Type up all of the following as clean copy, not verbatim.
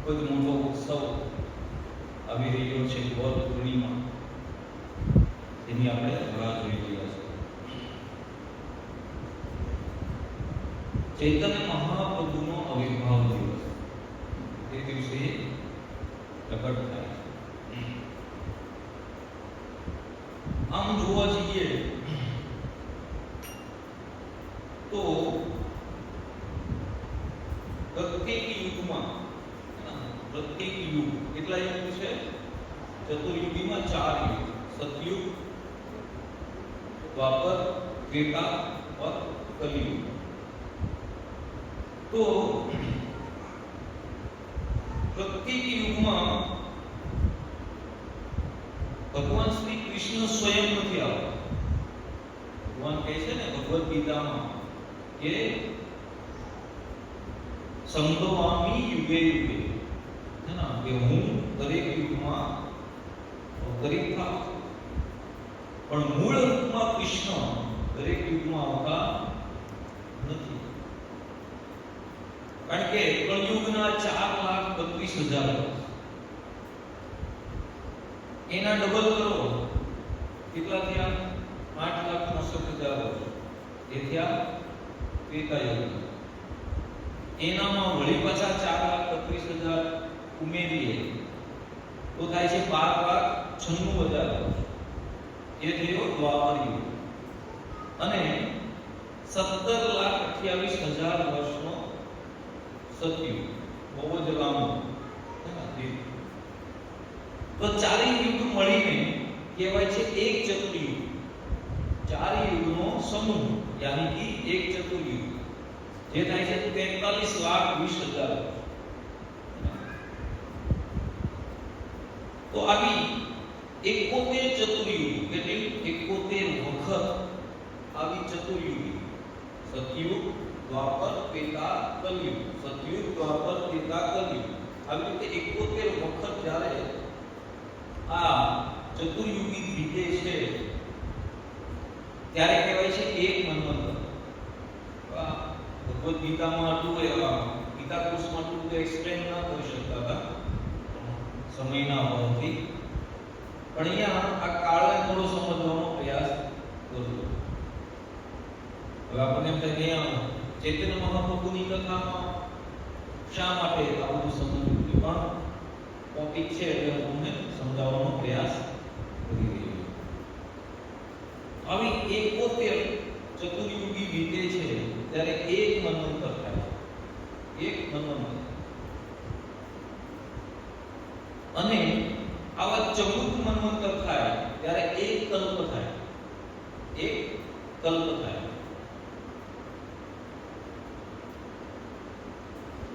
ખૂબ જ મોટો ઉત્સવ આવી રહ્યો છે, ગૌર પૂર્ણિમા, એની આપણે રાહ જોઈ રહ્યા છીએ। ચૈતન્ય મહાપ્રભુનો આવિર્ભાવ દિવસ એ દિવસે પ્રગટ થાય છે। આમ જોવા જઈએ તો પ્રત્યેક યુગમાં પ્રત્યેક યુગ કેટલા યુગ છે? ચતુર્યુગીમાં 4 યુગ, સતયુગ, દ્વાપર, ત્રેતા और कलयुग। तो प्रत्येक युग में भगवान श्री कृष्ण स्वयं नहीं आवता। भगवान कहे छे ने भगवद गीता में के संभवामी युगे युगे, है ना, कि हूँ दरेक युग में अवतरित था, पण मूल रूप में कृष्ण दरेक युग में आवता नहीं। कारण के कलयुगना 4,32,000 एना डबल करो કેટલા થયા? 8,65,000 એ થયા ત્રેતા યુગ। એનામાં વળી પાછા 4,32,000 ઉમેરીએ તો થાય છે 12,96,000 એ થયો દ્વાપર યુગ। અને 17,28,000 વર્ષનો સતયુગ, બહુ જ લાંબો, તો 4 યુગ મળીને કહેવાય છે એક ચતુર્યુગ। 4 યુગનો સમૂહ यानी कि एक चतुर्युग, જે થાય છે 43,20,000। તો આવી 71 ચતુર્યુગ, એટલે 71 વખત આવી ચતુર્યુગી, સતયુગ, દ્વાપર, ત્રેતા, કલયુગ, સતયુગ, દ્વાપર, ત્રેતા, કલયુગ, આવી રીતે 71 વખત જ્યારે આ ચતુર્યુગી વીતે છે ત્યારે કહેવાય છે એક મન્વંતર। ભગવદ ગીતામાં આટલું ગીતા કોર્સમાં આટલું તો એક્સપ્લેન ના કરી શકતા હતા સમયના અભાવથી, પણ અહીંયા આ કાળને થોડો સમજવાનો પ્રયાસ કરજો। હવે આપણને એમ થાય કે ચૈતન્ય મહાપ્રભુની કથામાં શા માટે આ બધું સમજવું, પણ ટોપિક છે એટલે હું તમને સમજાવવાનો પ્રયાસ કરી રહ્યો છું। આવી 71 ચતુર્યુગી વીતે છે ત્યારે એક મન્વંતર થાય, એક મન્વંતર। અને આવા 14 મન્વંતર થાય ત્યારે એક કલ્પ થાય, એક કલ્પ થાય।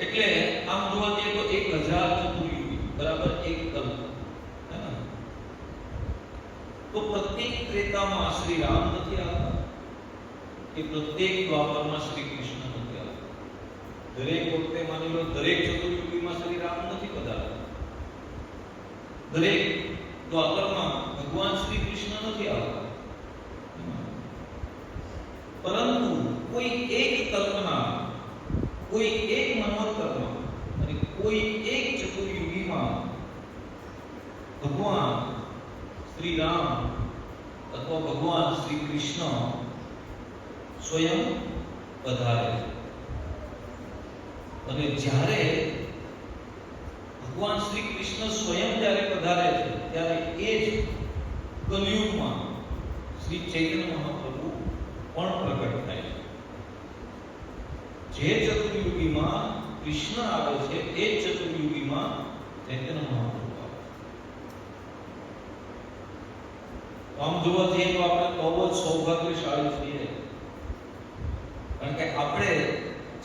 એટલે આમ જોવા જઈએ તો 1000 ચતુર્યુગી બરાબર એક કલ્પ, है ना। तो प्रत्येक त्रेता में श्री राम नहीं आता कि प्रत्येक द्वापर में श्री कृष्ण नहीं आता। दरेक वखते मानी लो दरेक चतुर्युगी में श्री राम नहीं पधारता, दरेक द्वापर में भगवान श्री कृष्ण नहीं आता, परंतु कोई एक कल्पना, कोई एक मनवंतर में અને કોઈ એક ચતુર્યુગીમાં ભગવાન શ્રી રામ અથવા ભગવાન શ્રી કૃષ્ણ સ્વયં પધારે છે। અને જ્યારે ભગવાન શ્રી કૃષ્ણ સ્વયં જ્યારે પધારે છે ત્યારે એ જ કલયુગમાં શ્રી ચૈતન્ય મહાપ્રભુ પણ પ્રગટ થાય છે। જે ચતુર્યુગીમાં कृष्ण आवे छे ए चतुर्युगी में चैतन्य महाप्रभु आवे। आम जोवा जઈએ तो આપણે બહુ જ સૌભાગ્યશાળી છીએ, કારણ કે આપણે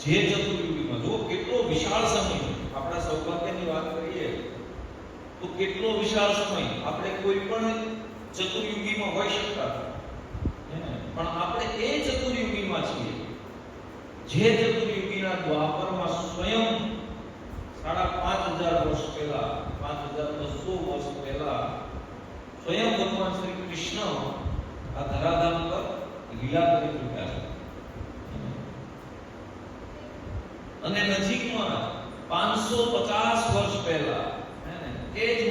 જે ચતુર્યુગીમાં જો કેટલો વિશાળ સમય, આપણા સૌભાગ્યની વાત કરીએ તો કેટલો વિશાળ સમય, આપણે કોઈ પણ ચતુર્યુગીમાં હોઈ શકતા પણ આપણે એ ચતુર્યુગીમાં છીએ જે ચતુર્યુગીના દ્વાપરમાં स्वयं 5,500 वर्ष पहला, 5,200 वर्ष पहला स्वयं भगवान श्री कृष्ण आ धराधाम पर लीला કરી ચૂક્યા છે। અને નજીકમાં 550 વર્ષ પહેલા, હે ને, એ જ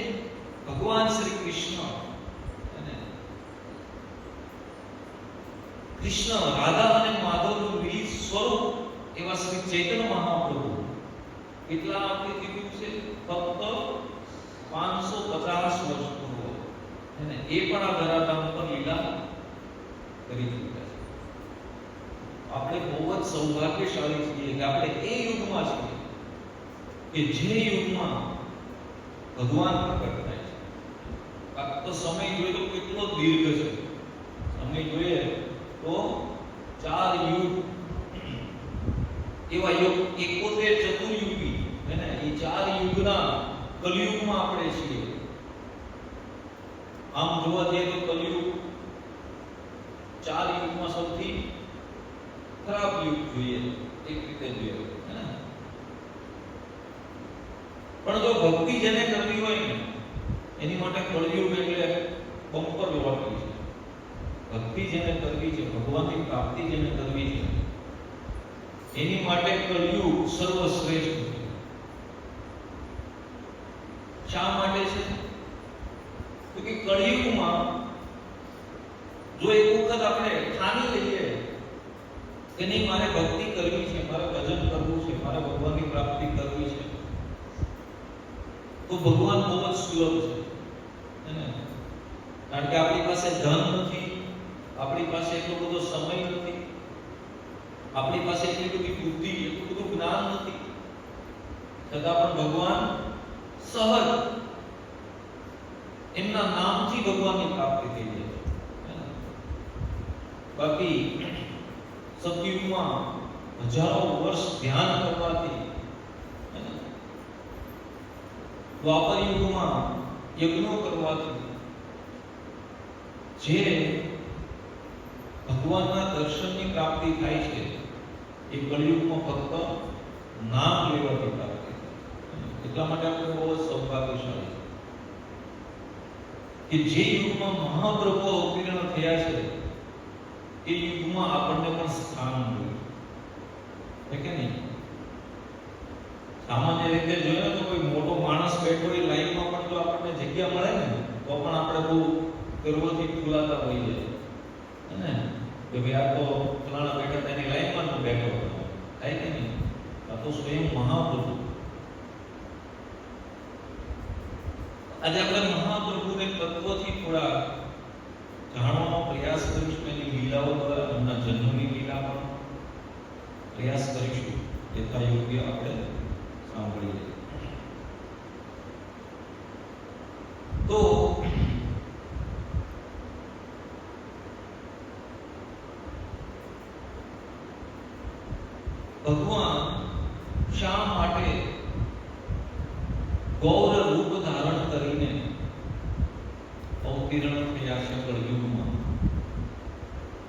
ભગવાન શ્રી કૃષ્ણ, હે ને, કૃષ્ણ રાધા અને માધવનું મિલિત સ્વરૂપ એવા શ્રી ચૈતન્ય મહાપ્રભુ કેટલા આપણે કીધું છે? ફક્ત 550 વર્ષ પૂર્વ, હે ને, એ પણ આ ધરાધામ પર લીલા કરી ચૂક્યા છે. આપણે બહુ જ સૌભાગ્યશાળી છીએ કે આપણે એ યુગમાં છીએ કે જે યુગમાં ભગવાન પ્રગટ થાય છે. આ તો સમય જોઈએ તો કેટલો દીર્ઘ છે. સમય જોઈએ તો 4 યુગ, એવા યુગ 71 ચતુર્યુગી, હે ને, એ 4 યુગના કલયુગમાં આપણે છીએ. આમ જોવા જઈએ તો કલયુગ 4 યુગમાં સૌથી ખરાબ યુગ જોઈએ, એક રીતે જોઈએ, હે ને. પણ જો ભક્તિ જેને કરવી હોય ને એની માટે કળયુગ એટલે બમ્પર લોટરી છે. ભક્તિ જેને કરવી છે, ભગવાનની પ્રાપ્તિ જેને કરવી છે, એની માટે કળયુગ સર્વશ્રેષ્ઠ છે. શા માટે છે? તો કે કળયુગમાં જો એક વખત આપણે ઠાની લઈએ કે નહીં મારે ભક્તિ કરવી છે, મારે ભજન કરવું છે, મારે ભગવાનની પ્રાપ્તિ કરવી છે, તો ભગવાન બહુ જ સુલભ છે, હે ને. કારણ કે આપણી પાસે ધન નથી, આપણી પાસે એટલો બધો સમય નથી, આપણી પાસે એટલી બધી બુદ્ધિ, એટલું બધું જ્ઞાન નથી, છતાં પણ ભગવાન સહજ એમના નામથી ભગવાનની પ્રાપ્તિ થઈ જાય છે. બાકી સતયુગમાં હજારો વર્ષ ધ્યાન કરવાથી, દ્વાપર યુગમાં યજ્ઞો કરવાથી જે ભગવાનના દર્શનની પ્રાપ્તિ થાય છે એ કળયુગમાં ફક્ત નામ લેવાથી પ્રાપ્તિ થાય. એટલા માટે આપણે બહુ સૌભાગ્યશાળી કે જે યુગમાં મહાપ્રભુ અવતીર્ણ થયા છે એ યુગમાં આપણને પણ સ્થાન મળ્યું છે કે નહીં? સામાન્ય રીતે જોઈએ તો કોઈ મોટો માણસ બેઠો હોય લાઈનમાં પણ જો આપણને જગ્યા મળે ને તો પણ આપણે બહુ ગર્વથી ફૂલાતા હોઈએ, હે ને, કે ભાઈ આ તો ફલાણા બેઠા તેની લાઈનમાં જ બેઠો થાય કે નહીં? આ તો સ્વયં મહાપ્રભુ. આજે આપણે મહાપ્રભુને તત્વથી થોડા જાણવાનો પ્રયાસ કરીશું, એની લીલાઓ દ્વારા, એમના જન્મની લીલા પણ પ્રયાસ કરીશું. યથા યોગ્ય આપણે સાંભળીએ તો ભગવાન શા માટે ગૌર રૂપ ધારણ કરીને અવતીર્ણ થયા છે કળયુગમાં?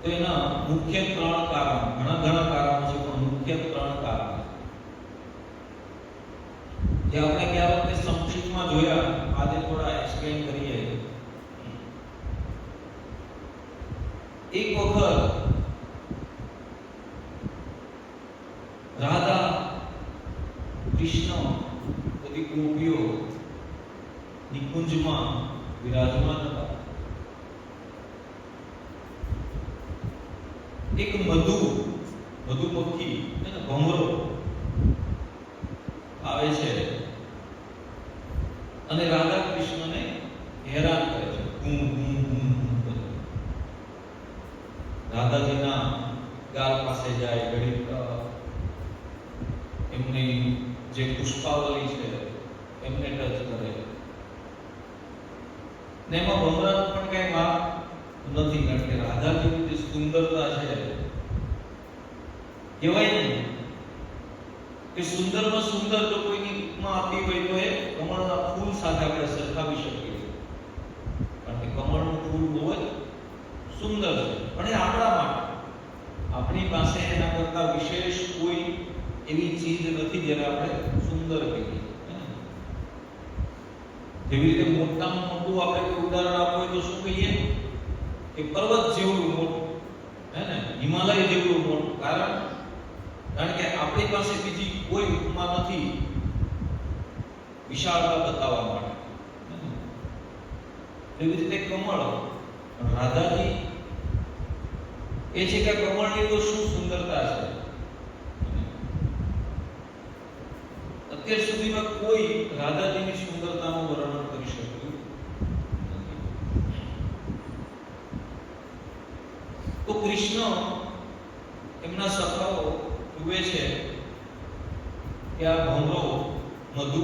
તો એના મુખ્ય 3 કારણ, ઘણા કારણો છે, પણ મુખ્ય 3 કારણ જે આપણે ગયા વખતે સંક્ષિપ્તમાં જોયા, આજે થોડા એક્સપ્લેન કરીએ. એક વખત રાધા કૃષ્ણ બધી ગોપીઓ નિકુંજમાં વિરાજમાન હતા. એક મધુમક્ખી અને ભમરો આવે છે અને રાધા કૃષ્ણને હેરાન કરે છે. રાધાજીના ગાલ પાસે જાય, ઘડીક એમની જે પુષ્પાવલી છે એમને ટચ કરે, ને એમાં ભમરાનું પણ કઈ વાંક નથી, કારણ કે રાધાજીની જે સુંદરતા છે, કહેવાય ને કે સુંદરમાં સુંદર જો કોઈની ઉપમા આપી હોય તો એ કમળના ફૂલ સાથે આપણે સરખાવી શકીએ, કારણ કે કમળનું ફૂલ બહુ જ સુંદર છે, પણ એ આપણા માટે, આપણી પાસે એના કરતા વિશેષ કોઈ એવી ચીજ નથી જેને આપણે સુંદર કહીએ. જેવી રીતે મોટામાં મોટું આપણે કોઈ ઉદાહરણ આપવું હોય તો શું કહીએ? કે પર્વત જેવું મોટું, હે ને, હિમાલય જેવું મોટું. કારણ કે આપણી પાસે બીજી કોઈ ઉપમા નથી, વિશાળતા બતાવવા માટે. એવી રીતે કમળ, રાધાજી એ છે કે કમળની તો શું સુંદરતા છે. અત્યાર સુધીમાં કોઈ રાધાજીની સુંદરતાનું વર્ણન કરી શક્યું નથી. તો કૃષ્ણ એમના સખાઓ જુએ છે કે આ ભમરો મધુ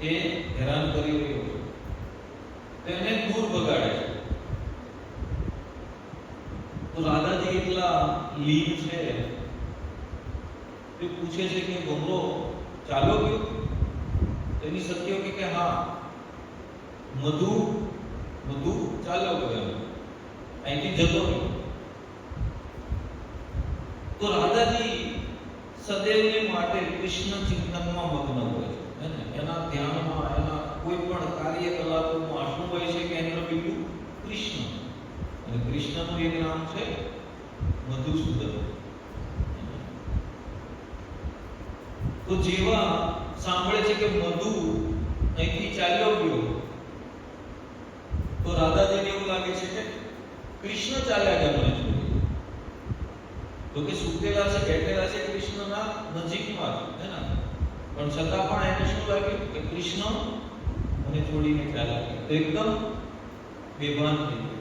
એ હેરાન કરી રહ્યો છે, તેને દૂર ભગાડે છે. તો રાધાજી એટલા લીન છે તે પૂછે છે કે ભમરો ચાલો ગયો? તેની સત્ય કે હા, મધુ ચાલો ગયો, અહીંથી જતો રહ્યો. તો રાધાજી સદૈવને માટે કૃષ્ણ ચિંતનમાં મગ્ન હોય છે, એના ધ્યાનમાં, એના કોઈ પણ કાર્યકલાપોમાં શું હોય છે? કેન્દ્ર બિંદુ કૃષ્ણ. અને કૃષ્ણનું એક નામ છે મધુસૂદન. તો જેવા સાંભળે છે કે મધુ અહીંથી ચાલ્યો ગયો, તો રાધાજીને એવું લાગે છે કે કૃષ્ણ ચાલ્યા ગયા મને છોડી. તો કે સુતેલા છે, બેઠેલા છે કૃષ્ણના નજીકમાં, હે ને, પણ છતાં પણ એને શું લાગ્યું કે કૃષ્ણ મને છોડીને ચાલ્યા ગયા. તો એકદમ બેભાન થઈ ગયો.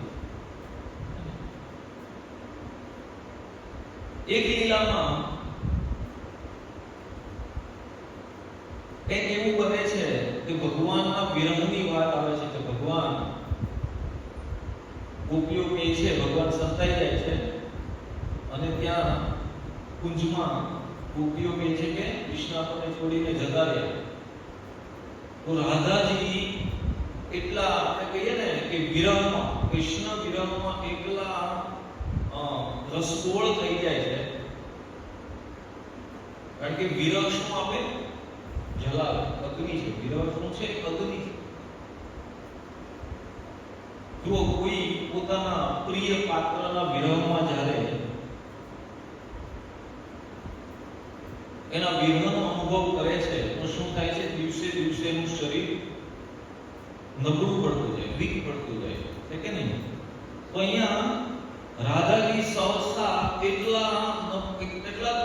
એક લીલામાં એક એવું બને છે કે ભગવાનના વિરહની વાત આવે છે કે ભગવાન ગોપીઓ કહે છે, ભગવાન સંતાઈ જાય છે અને ત્યાં કુંજમાં ગોપીઓ કહે છે કે કૃષ્ણ આપણને છોડીને જતા રહ્યા. તો રાધાજી એટલા આપણે કહીએ ને કે વિરહમાં, કૃષ્ણ વિરહમાં એટલા રસગોળ થઈ જાય છે, કારણ કે વિરહ શું આપે? જલાલ, અગ્નિ છે. વિરહ શું છે? અગ્નિ છે. જો કોઈ પોતાના પ્રિય પાત્રના વિરહમાં જ્યારે એના વિરહનો અનુભવ કરે છે તો શું થાય છે? દિવસે દિવસે એનું શરીર નબળું પડતું જાય, વીક પડતું જાય છે કે નહીં? તો અહીંયા રાધાજી સહસા એટલા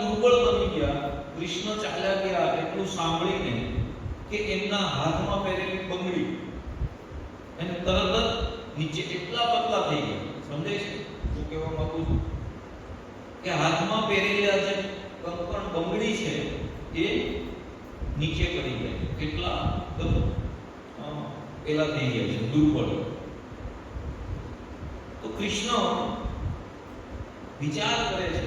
દુર્બળ બની ગયા, કૃષ્ણ ચાલ્યા ગયા એટલું સાંભળીને, કે એમના હાથમાં પહેરેલી બંગડી એને તરત જ નીચે એટલા પતલા થઈ ગયા. સમજાય છે શું કહેવા માંગુ છું? કે હાથમાં પહેરેલી આ જે કંકણ બંગડી છે એ નીચે પડી જાય, કેટલા પેલા થઈ ગયા છે, દુર્બળ. તો કૃષ્ણ વિચાર કરે છે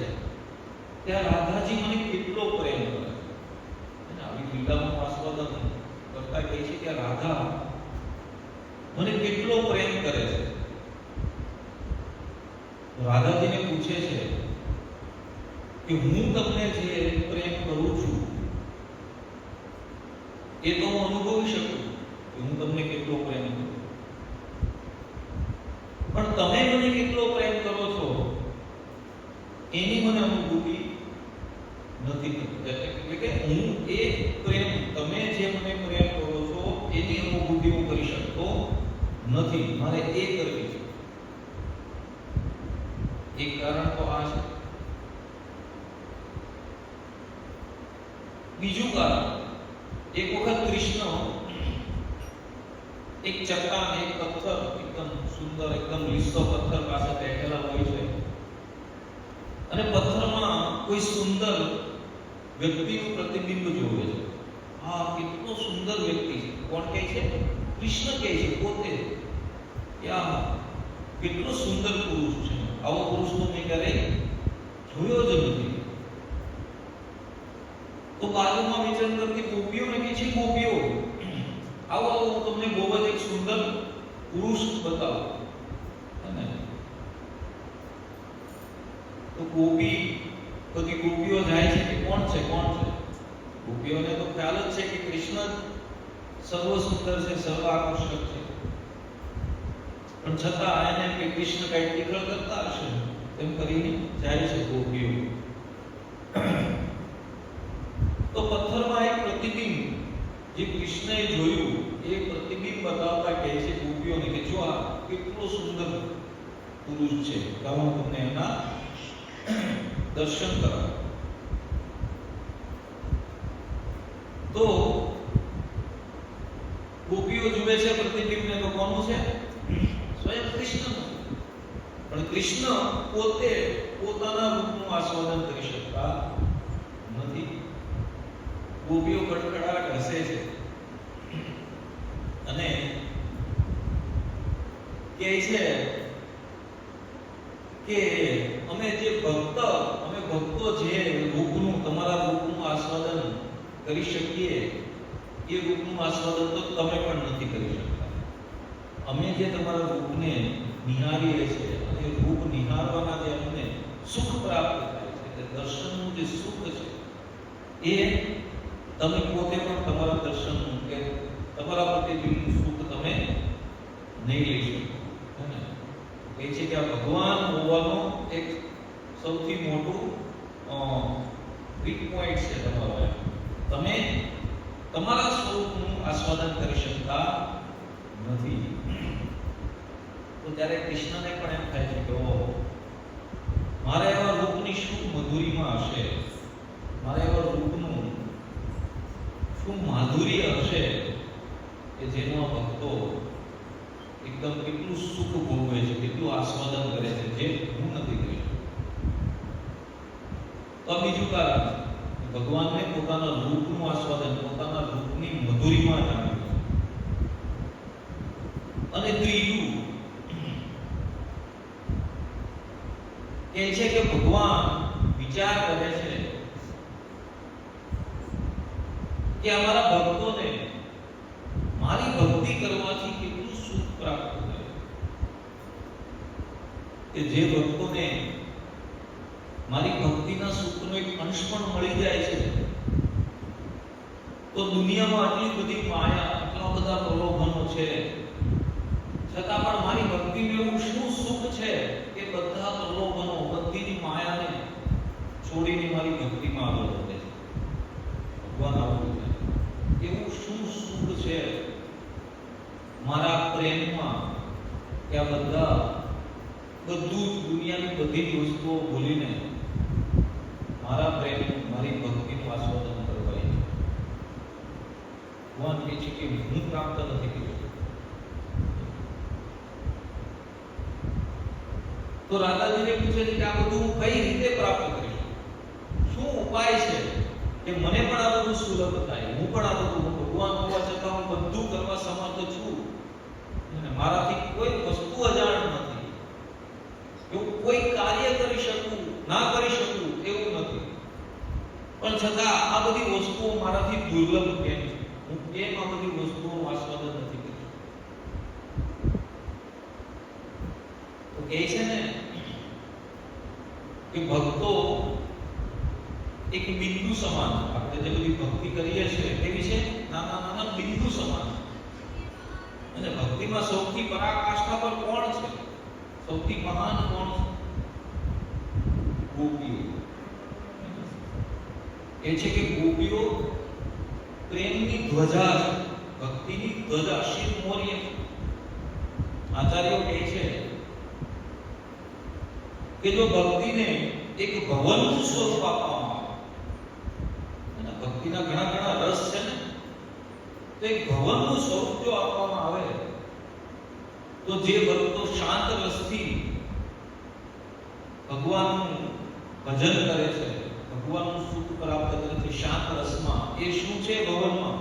કે રાધાજી મને કેટલો પ્રેમ કરે છે. આવી લીલાનું આસ્વાદન કરતા કહે છે કે રાધા મને કેટલો પ્રેમ કરે છે. રાધાજીને પૂછે છે કે હું તમને જે પ્રેમ કરું છું એ તો હું અનુભવી શકું કે હું તમને કેટલો પ્રેમ કરું, પણ તમે મને કેટલો પ્રેમ કરો છો એની મને અનુભૂતિ નથી થતી. એટલે કે હું એ પ્રેમ, તમે જે મને પ્રેમ કરો છો એની અનુભૂતિ હું કરી શકતો નથી, મારે એ કરવી છે. એક કારણ તો આ છે. બીજું કારણ, એક વખત કૃષ્ણ એક ચટ્ટાન, એક પથ્થર, એકદમ સુંદર, એકદમ લીસો પથ્થર પાસે બેઠેલા હોય છે અને પથ્થરમાં કોઈ સુંદર વ્યક્તિનું પ્રતિબિંબ જોવે છે. આ કેટલો સુંદર વ્યક્તિ છે. કોણ કહે છે? કૃષ્ણ કહે છે પોતે. યા કેટલો સુંદર પુરુષ છે, આવો પુરુષ તો મેં ક્યારેય જોયો જ નથી. તો બાજુમાં વિચરણ કરતી ગોપીઓને કહે છે, ગોપીઓ આવો આવો, હું તમને બહુ જ એક સુંદર પુરુષ બતાવું. અને તો બધી ગોપીઓ જાય છે કે કોણ છે, કોણ છે? ગોપીઓને તો ખ્યાલ જ છે કે કૃષ્ણ સર્વ સુંદર છે, સર્વ આકર્ષક છે, પણ છતાં એને કે કૃષ્ણ કઈ ટીકળ કરતા હશે તેમ કરીને જાય છે ગોપીઓ. તો પથ્થરમાં એક પ્રતિબિંબ જે કૃષ્ણએ જોયું એ પ્રતિબિંબ બતાવતા કહે છે ગોપીઓને કે જો આ કેટલો સુંદર પુરુષ છે, તો હું તમને એના દર્શન કરાવું. તો ગોપીઓ જુએ છે પ્રતિબિંબને, તો કોનું છે? સ્વયં કૃષ્ણનું. પણ કૃષ્ણ પોતે પોતાના રૂપનું આસ્વાદન કરી શકતા નથી. ગોપીઓ કડકડાટ હસે છે અને કહે છે કે અમે ભક્તો જે રૂપનું, તમારા રૂપનું આસ્વાદન કરી શકીએ એ રૂપનું આસ્વાદન તો તમે પણ નથી કરી શકતા. અમે જે તમારા રૂપને નિહાળીએ છીએ અને રૂપ નિહાળવાના જે અમને સુખ પ્રાપ્ત થાય છે, તે દર્શનનું જે સુખ છે એ તમે પોતે પણ તમારા દર્શનનું કે તમારા પ્રતિબિંબનું સુખ તમે નહીં લઈ શકો. એ છે કે આ ભગવાન હોવાનો એક સૌથી મોટું વીક પોઈન્ટ છે તમારો. તમે તમારા સ્વરૂપનું આસ્વાદન કરી શકતા નથી. તો ત્યારે કૃષ્ણને પણ એમ થાય છે કે મારે એવા રૂપની શું મધુરીમાં હશે, મારે એવા રૂપનું શું માધુર્ય હશે કે જેનો ભક્તો એકદમ કેટલું સુખ ભોગવે છે, કેટલું આસ્વાદન કરે છે, જે હું નથી કરી શકતો. તો બીજું કારણ ભગવાનને પોતાના રૂપનું આસ્વાદન, પોતાના રૂપની મધુરીમાં જાણ્યું. અને ત્રીજું એ છે કે ભગવાન વિચાર કરે છે કે અમારા ભક્તોને મારી ભક્તિ કરવાથી કેટલું સુખ પ્રાપ્ત થાય. કે જે ભક્તોને મારી ભક્તિના સુખનો એક અંશ પણ મળી જાય છે, તો દુનિયામાં આટલી બધી માયા, આટલા બધા પ્રલોભનો છે, છતાં પણ મારી ભક્તિનું એવું શું સુખ છે કે બધા પ્રલોભનો, બધી માયાને છોડીને મારી ભક્તિમાં આગળ વધે છે. ભગવાન આવું છે. એવું શું સુખ છે મારા પ્રેમમાં કે આ બધું જ દુનિયાની બધી જ વસ્તુઓ ભૂલીને મારા પ્રેમ, મારી ભક્તિનું આસ્વાદન કરવા. ભગવાન કહે છે કે હું પ્રાપ્ત નથી કર્યું. તો રાધાજીને પૂછે છે કે આ બધું હું કઈ રીતે પ્રાપ્ત કરીશ? શું ઉપાય છે કે મને પણ આ બધું સુલભ થાય? હું પણ આ બધું, ભગવાન હોવા છતાં હું બધું કરવા સમર્થ છું અને મારાથી કોઈ વસ્તુ અજાણ નથી, એવું કોઈ કાર્ય કરી શકું ના કરી શકું એવું નથી, પણ છતાં આ બધી વસ્તુઓ મારાથી દુર્લભ કેમ છે? હું કેમ આ બધી વસ્તુઓનું આસ્વાદન નથી કરી શકતો? તો કહે છે ને કે ભક્તો એક બિંદુ સમાન, આપણે જે બધી ભક્તિ કરીએ છીએ એવી છે નાના નાના બિંદુ સમાન. અને ભક્તિમાં સૌથી પરાકાષ્ઠા પર કોણ છે? સૌથી મહાન કોણ છે? ગોપીઓ. એ છે કે ગોપીઓ પ્રેમની ધ્વજા છે, ભક્તિની ધ્વજા, શિવ મોર્ય. આચાર્યો કહે છે કે જો ભક્તિને એક ભવનનું સ્વરૂપ આપવામાં આવે, અને ભક્તિના ઘણા ઘણા રસ છે ને, તો એક ભવનનું સ્વરૂપ જો આપવામાં આવે તો જે ભક્તો શાંત રસથી ભગવાનનું ભજન કરે છે, ભગવાનનું સુખ પ્રાપ્ત કરે છે શાંત રસમાં, એ શું છે ભવનમાં?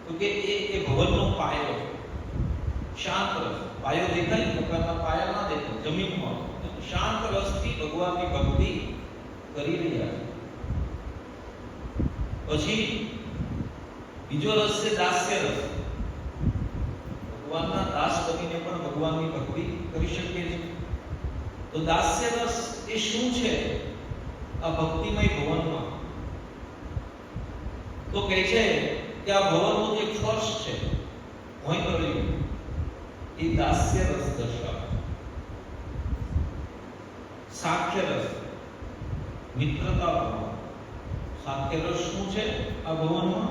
તો કે એ ભવનનો પાયો, શાંત રસ. પાયો દેખાય, પ્રકારના પાયા ના દેખાય જમીનમાં. શાંત રસથી ભગવાનની ભક્તિ કરી રહ્યા છે. પછી બીજો રસ છે દાસ્ય રસ. ભગવાનના દાસ બનીને પણ ભગવાનની ભક્તિ કરી શકીએ છીએ. તો દાસ્ય રસ એ શું છે આ ભક્તિમય ભવનમાં? તો કહે છે કે આ ભવનનો જે ફર્શ છે, હોય કર્યું, એ દાસ્ય રસ દર્શાવે. સાખ્ય રસ, મિત્રતા ભાવ. સાખ્ય રસ શું છે આ ભવનમાં?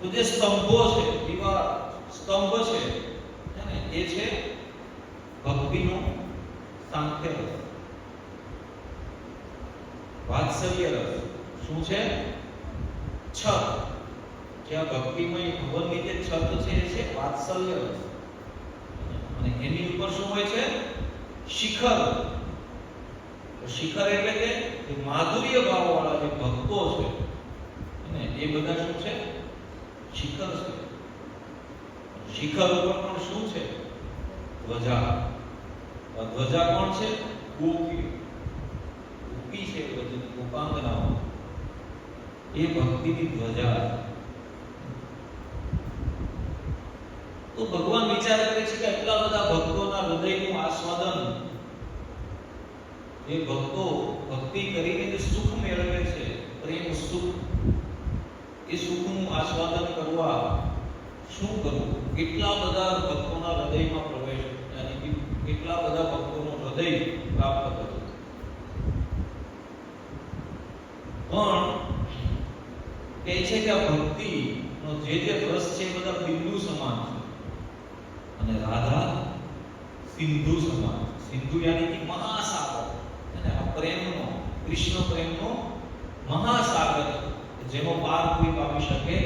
તો જે સ્તંભો છે, દીવા સ્તંભ છે ને, એ છે ભક્તિનો સાંખ્ય રસ, વાત્સલ્ય રસ. શું છે? છત. જે આ ભક્તિમય ભવનની જે છત છે એ છે વાત્સલ્ય રસ. અને એની ઉપર શું હોય છે? શિખર. શિખર એટલે કે માધુર્ય ભાવવાળા જે ભક્તો છે ને, એ બધા શું છે? શિખર છે. શિખર ઉપર પણ શું છે? ધ્વજા. ધ્વજા કોણ છે? ગોપી. ગોપી છે, બધી ગોપાંગનાઓ. એ ભક્તિની ધ્વજા. તો ભગવાન વિચાર કરે છે કે આટલા બધા ભક્તોના હૃદયનું આસ્વાદન, એ ભક્તો ભક્તિ કરીને જે સુખ મેળવે છે, પ્રેમ સુખ, એ સુખનું આસ્વાદન કરવા શું કરવું? કેટલા બધા ભક્તોના હૃદયમાં પ્રવેશ, યાની કેટલા બધા ભક્તોનું હૃદય પ્રાપ્ત કરવું. પણ કહે છે કે આ ભક્તિનો જે રસ છે એ બધા બિંદુ સમાન છે, અને રાધા સિંધુ સમાન. સિંધુ યાની કે મહાસાગર, અને આ પ્રેમનો, કૃષ્ણ પ્રેમનો મહાસાગર, જેનો પાર કોઈ પામી શકે.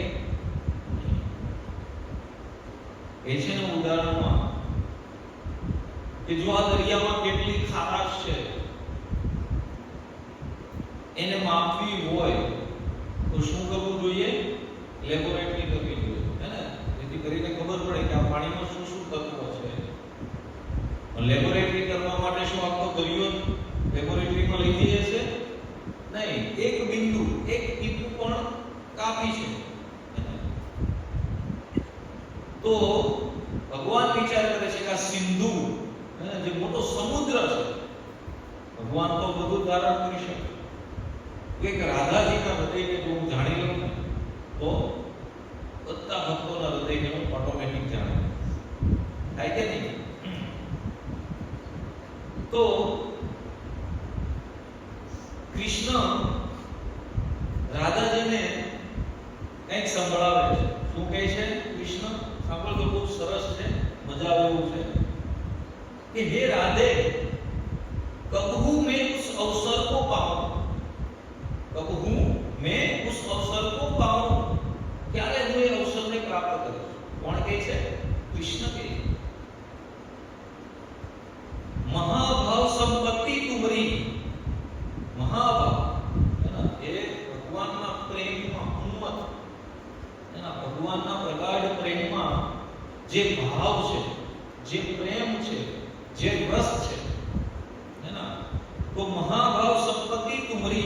એ છે ને ઉદાહરણમાં કે જો આ દરિયામાં કેટલી ખારાશ છે, એને માપવી હોય તો શું કરવું જોઈએ? લેબોરેટરી કરવી જોઈએ, હે ને? જેથી કરીને ખબર પડે કે આ પાણીમાં શું શું તત્વો છે. લેબોરેટરી કરવા માટે શું આખો દરિયો લેબોરેટરીમાં લઈ જઈએ છે? નહીં. એક બિંદુ, એક ટીપું પણ કાપી છે. તો ભગવાન વિચાર કરે છે કે આ સિંધુ, જે મોટો સમુદ્ર છે, ભગવાન તો બધું ધારણ કરી શકે. એક રાધાજીના હૃદયને જો હું જાણી લઉં ને, તો બધા ભક્તોના હૃદયને હું ઓટોમેટિક જાણી લઉં. થાય કે નહીં? તો કૃષ્ણ રાધાજીને કંઈક સંભળાવે છે. શું કહે છે કૃષ્ણ? સાંભળ તો બહુ સરસ છે, મજા આવે એવું છે કે હે રાધે, કબહુ મેં ઉસ અવસર को पाऊं, कबहू मैं उस अवसर को पाऊं. ક્યારે હું એ અવસરને પ્રાપ્ત કરું? કોણ કહે છે? કૃષ્ણ કહે. મહાભાવ સંપત્તિ તુમરી. મહાભાવ એ ભગવાનના પ્રેમમાં ઉન્મત્ત, એના ભગવાનના પ્રગાઢ પ્રેમમાં જે ભાવ છે, જે પ્રેમ છે, જે રસ છે, है ना? तो महाभाव संपत्ति तुमरी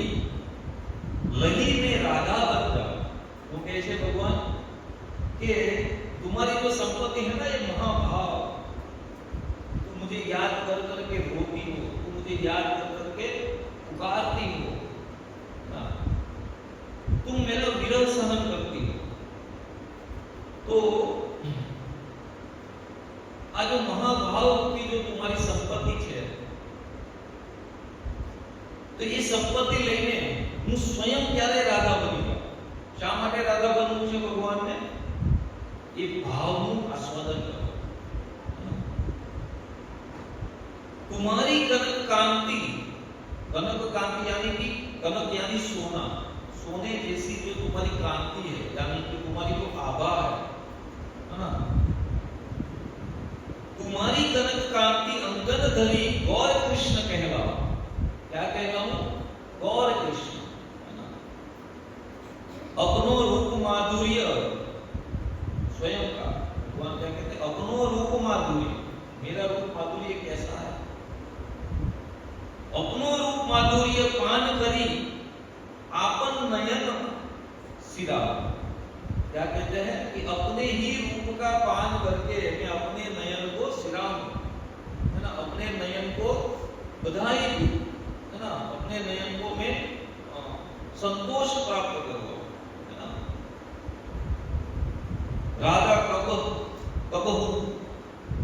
लही में राधा बन जा. वो कैसे भगवान कि तुम्हारी जो संपत्ति है ना, ये महाभाव, तुम मुझे याद कर करके रोती हो, तुम मुझे याद कर करके पुकारती हो, तुम मेरा विरह सहन करती हो. तो આ જો મહાભાવ રૂપી જો તમારી સંપત્તિ છે, તો એ સંપત્તિ લઈને હું સ્વયં ક્યારે રાધા બની જાઉં? શા માટે રાધા બનવું છે ભગવાનને? એ ભાવનું આસ્વાદન કરો. तुम्हारी कनक कांति, कनक कांति यानी कि कनक यानी सोना, सोने जैसी जो तुम्हारी कांति है, यानी कि तुम्हारी जो आभा है ना, तुम्हारी कनक कांति अंगन धरी गौर कृष्ण कहलाओ. क्या कहलाऊं? गौर कृष्ण, है ना? अपनो रूप माधुर्य, स्वयं का भगवान क्या कहते हैं? अपनो रूप माधुर्य, मेरा रूप माधुर्य कैसा है? अपनो रूप माधुर्य पान करी आपन नयन सिरा. क्या कहते हैं? कि अपने ही रूप का पान करके मैं अपने नयन को सिराऊं, है ना? अपने नयन को बधाई दूं, है ना? अपने नयन को मैं संतोष प्राप्त करूं, है ना? राधा कबहू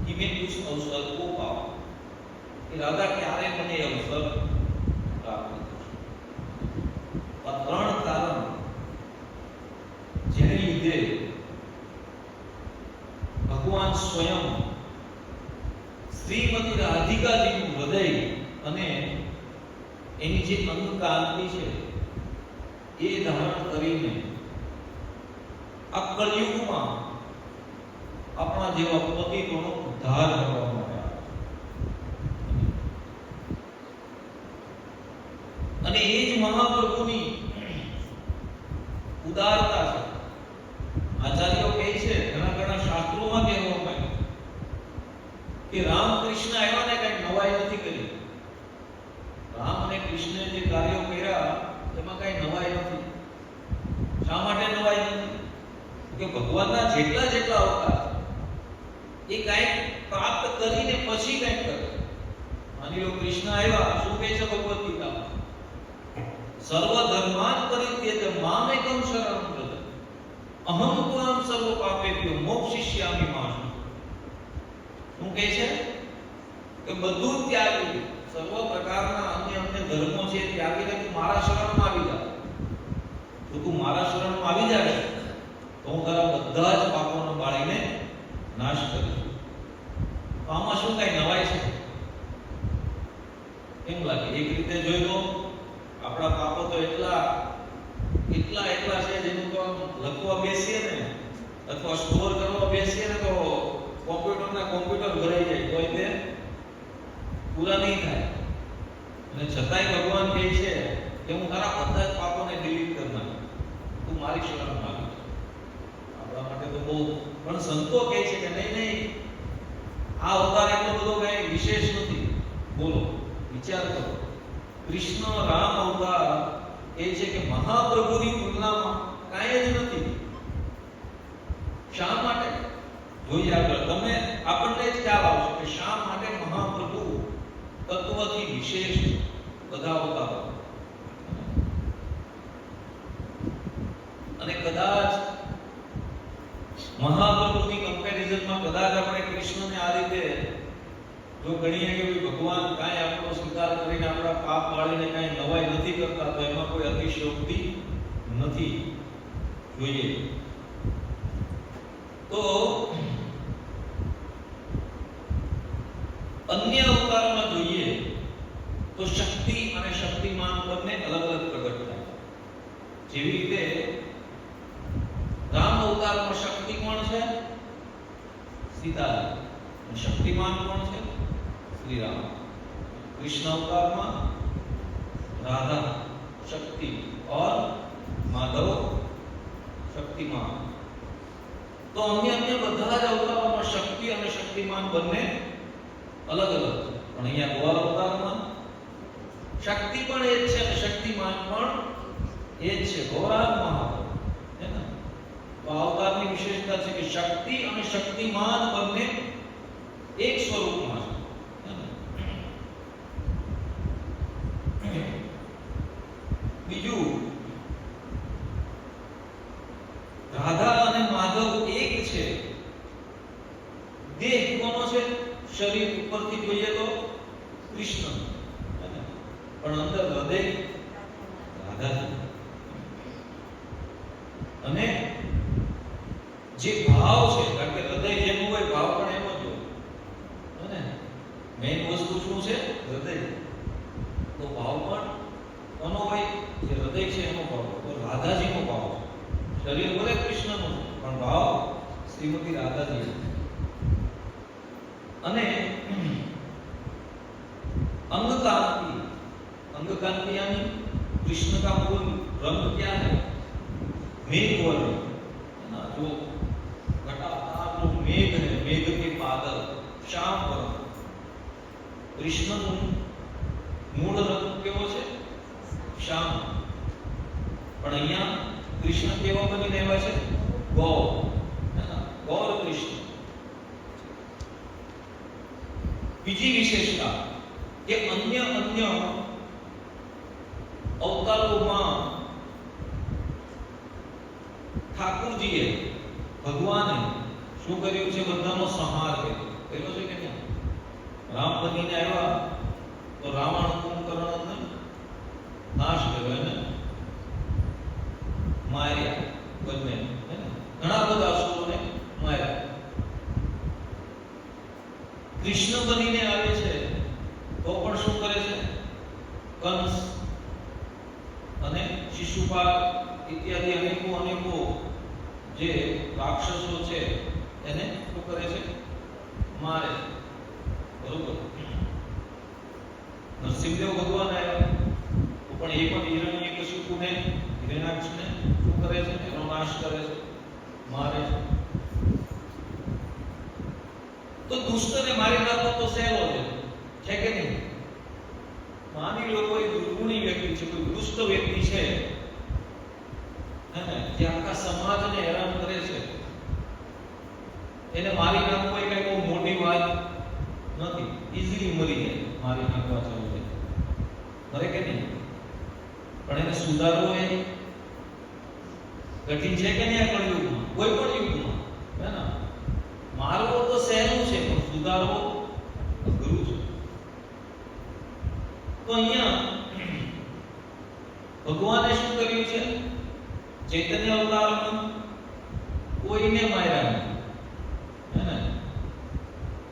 कि मैं उस अवसर को पाऊं. कि राधा क्यारे મને અવસર પ્રાપ્ત થશે? આ ત્રણ કારણ જેને લીધે ભગવાન સ્વયં શ્રીમતી રાધિકાજીનું હૃદય અને એની જે અંગકાંતિ છે એ ધારણ કરીને આ કળિયુગમાં આપણા જેવા પતિતોનો ઉદ્ધાર કરવા માટે અને એ જ મહાપ્રભુની ઉદારતા છે. આચાર્યો કહે છે, ઘણા શાસ્ત્રોમાં કહેવામાં આવ્યું કે રામકૃષ્ણ આવ્યા ને કઈ નવાઈ નથી કરી. રામ અને કૃષ્ણે જે કાર્યો કર્યા એમાં કઈ નવાઈ નથી. શા માટે નવાઈ નથી? કે ભગવાનના જેટલા અવતાર એ કઈક પ્રાપ્ત કરીને પછી કઈક કરે. માની લો કૃષ્ણ આવ્યા, શું કહે છે ભગવદ ગીતામાં? સર્વ ધર્માન પરિત્યજ્ય મામેકમ શરણં વ્રજ અહં ત્વાં સર્વ પાપેભ્યો મોક્ષયિષ્યામિ મા શુચિ. શું કહે છે? કે બધું ત્યાગી, સર્વ પ્રકારના અન્ય ધર્મો છે ત્યાગીને તું મારા શરણમાં આવી જા. જો તું મારા શરણમાં આવી જાય તો હું તારા બધા જ પાપોને બાળીને નાશ કરીશ. તો આમાં શું કઈ નવાઈ છે? કેમ લાગે? એક રીતે જોઈ લો, આપણા પાપો તો એટલા છે જેનું તો લખવા બેસીએ ને અથવા સ્ટોર કરવા બેસીએ ને તો કોમ્પ્યુટર ભરાઈ જાય તો તે પૂરા નહીં થાય. અને છતાંય ભગવાન કહે છે કે હું તારા બધા જ પાપોને ડિલીટ કરી નાખું, તું મારી શરણમાં આવી જા. આપણા માટે તો બહુ, પણ સંતો કહે છે કે નહીં, આ અવતાર એટલો બધો કઈ વિશેષ નથી. બોલો, વિચાર કરો. કૃષ્ણ રામ અવતાર એ છે કે મહાપ્રભુની તુલનામાં કાંઈ જ નથી. શા માટે? જોઈએ આગળ તમે આપણને જ ખ્યાલ આવશે કે શા માટે મહાપ્રભુ તત્વથી વિશેષ બધા અવતારો. અને કદાચ મહાપ્રભુની કમ્પેરિઝનમાં કદાચ આપણે કૃષ્ણને આ રીતે જો ગણીએ કે ભગવાન કાંઈ આપણો સ્વીકાર કરીને આપણા પાપ બાળીને કાંઈ નવાઈ નથી કરતા, તો એમાં કોઈ અતિશયોક્તિ નથી. જોઈએ તો અન્ય અવતારોમાં જોઈએ તો શક્તિ અને શક્તિમાન બંને અલગ પ્રગટ થાય. જેવી રીતે રામ અવતારમાં શક્તિ કોણ છે? સીતાજી. અને શક્તિમાન કોણ છે? શ્રી રામ. कृष्ण अवतार में राधा शक्ति और माधव शक्तिमान. तो अन्य બધા જ અવતારોમાં શક્તિ અને શક્તિમાન બંને અલગ અલગ છે. પણ અહીંયા ગોવાળ અવતારમાં શક્તિ પણ એ જ છે અને શક્તિમાન પણ એ જ છે. ગૌરાંગ મહાદેવ છે ને. તો અવતારની વિશેષતા છે કે શક્તિ અને શક્તિમાન બંને એક સ્વરૂપમાં છે. બીજું, રાધા અને માધવ એક છે. દેહ કોનો છે? શરીર ઉપરથી જોઈએ તો કૃષ્ણ, પણ અંદર હૃદય રાધાજી. અને જે ભાવ છે, કારણ કે હૃદય જેનું હોય ભાવ પણ એનો જ હોય ને. મેઇન વસ્તુ શું છે? હૃદય. તો ભાવ પણ કોનો હોય? જે હૃદય છે એનો ભાવ. તો રાધાજીનો ભાવ છે. શરીર ભલે કૃષ્ણનું પણ ભાવ શ્રીમતી રાધાજી. અને अंगकांति, अंगकांति यानी कृष्ण का मूल रंग क्या है? मेघवर्ण है ना. जो घटाकार जो मेघ है, मेघ के बादल, श्याम वर्ण. कृष्ण मूल रंग केवो छे? श्याम. पण अहिया कृष्ण केवा बनीने આવ્યા છે? ગૌર, है ना. गौर कृष्ण. બીજી વિશેષતા કે अन्य અવતારોમાં ઠાકોરજીએ, ભગવાને શું કર્યું છે? બધાનો સંહાર કર્યો છે કે નહીં? રામ બનીને આવ્યા તો રાવણ કુંભકર્ણને નાશ કર્યો ને, માર્યા બંને, ઘણા બધા અસુરોને માર્યા. કૃષ્ણ બનીને આવે છે તો પણ શું કરે છે? કંસ અને શિશુપાલ ઇત્યાદિ અનેકો જે રાક્ષસો છે એને શું કરે છે? મારે છે. બરોબર. નરસિંહદેવ ભગવાન આવ્યા તો પણ એ પણ હિરણ્યકશિપુને હિરણ્યાક્ષને શું કરે છે? એનો નાશ કરે છે, મારે છે. તો દુષ્ટને મારી નાખવો તો સહેલો છે કે નહીં? માની લો કોઈ દુર્ગુણી વ્યક્તિ છે, કોઈ દુષ્ટ વ્યક્તિ છે, જે આખા સમાજને હેરાન કરે છે, એને મારી નાખવો એ કઈ બહુ મોટી વાત નથી. ઈઝીલી મરી જાય, મારી નાખવા જવું છે, મરે કે નહીં? પણ એને સુધારવો એ કઠિન છે કે નહીં? કળયુગમાં, કોઈ પણ યુગમાં, હે ને? મારવો તો સહેલું છે, પણ સુધારવો અઘરું છે. તો અહીંયા ભગવાને શું કર્યું છે? ચૈતન્ય અવતારમાં કોઈને માર્યા નહીં, હે ને?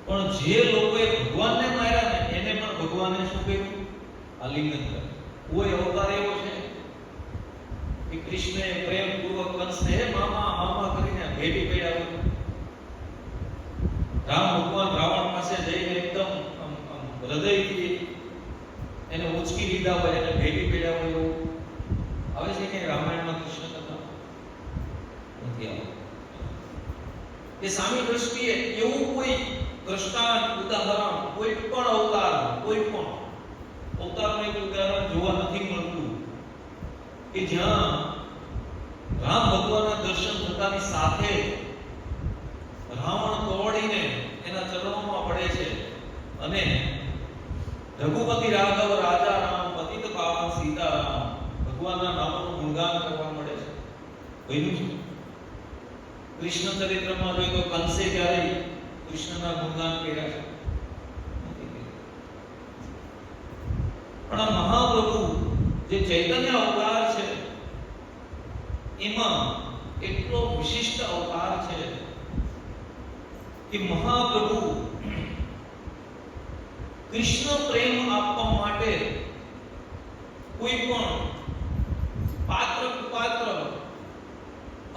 પણ જે લોકોએ ભગવાનને માર્યા ને એને પણ ભગવાને શું કર્યું? આલિંગન કર્યું. કોઈ અવતાર એવો છે કે કૃષ્ણએ પ્રેમપૂર્વક કંસને મામા મામા કરીને ભેટી પડ્યા હોય? રામ ભગવાન રાવણ પાસે જઈને એકદમ હૃદયથી એને ઉચકી લીધા હોય, એને ભેટી પડ્યા હોય એવું આવે છે કે રામાયણમાં કૃષ્ણ કથા નથી આવતું. એ સામી દ્રષ્ટિએ એવું કોઈ દ્રષ્ટાંત ઉદાહરણ કોઈ પણ અવતારનું એક ઉદાહરણ જોવા નથી મળતું કે જ્યાં રામ ભગવાનના દર્શન થતાની સાથે રાવણ દોડીને એના ચરણોમાં પડે છે અને રઘુપતિ રાઘવ રાજા રામ પતિત પાવન સીતારામ ભગવાનના નામનું ગુણગાન કરવા મળે છે. બન્યું છે કૃષ્ણ ચરિત્રમાં જોઈએ તો કંસે ક્યારેય કૃષ્ણના ગુણગાન કર્યા છે? પણ આ મહાપ્રભુ જે ચૈતન્ય અવતાર છે એમાં એટલો વિશિષ્ટ અવતાર છે કે મહાપ્રભુ કૃષ્ણ પ્રેમ આપવા માટે કોઈ પણ પાત્ર કુપાત્ર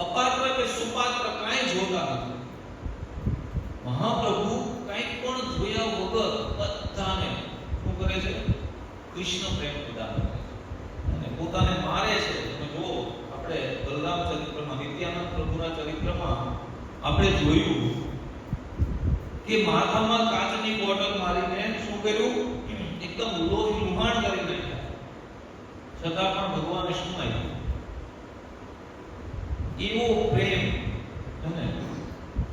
અપાત્ર કે સુપાત્ર કાંઈ જોતા નથી. મહાપ્રભુ કંઈ પણ જોયા વગર બધાને શું કરે છે? કૃષ્ણ પ્રેમ પ્રદાન કરે છે અને પોતાને મારે છે. તમે જો આપણે બલરામ ચરિત્રમાં, નિત્યાનંદ પ્રભુના ચરિત્રમાં આપણે જોયું કે માથામાં કાચની બોટલ મારીને શું કર્યું? એકદમ લોહી લુહાણ કરી નાખ્યા, છતાં પણ ભગવાને શું આપ્યું? એવો પ્રેમ,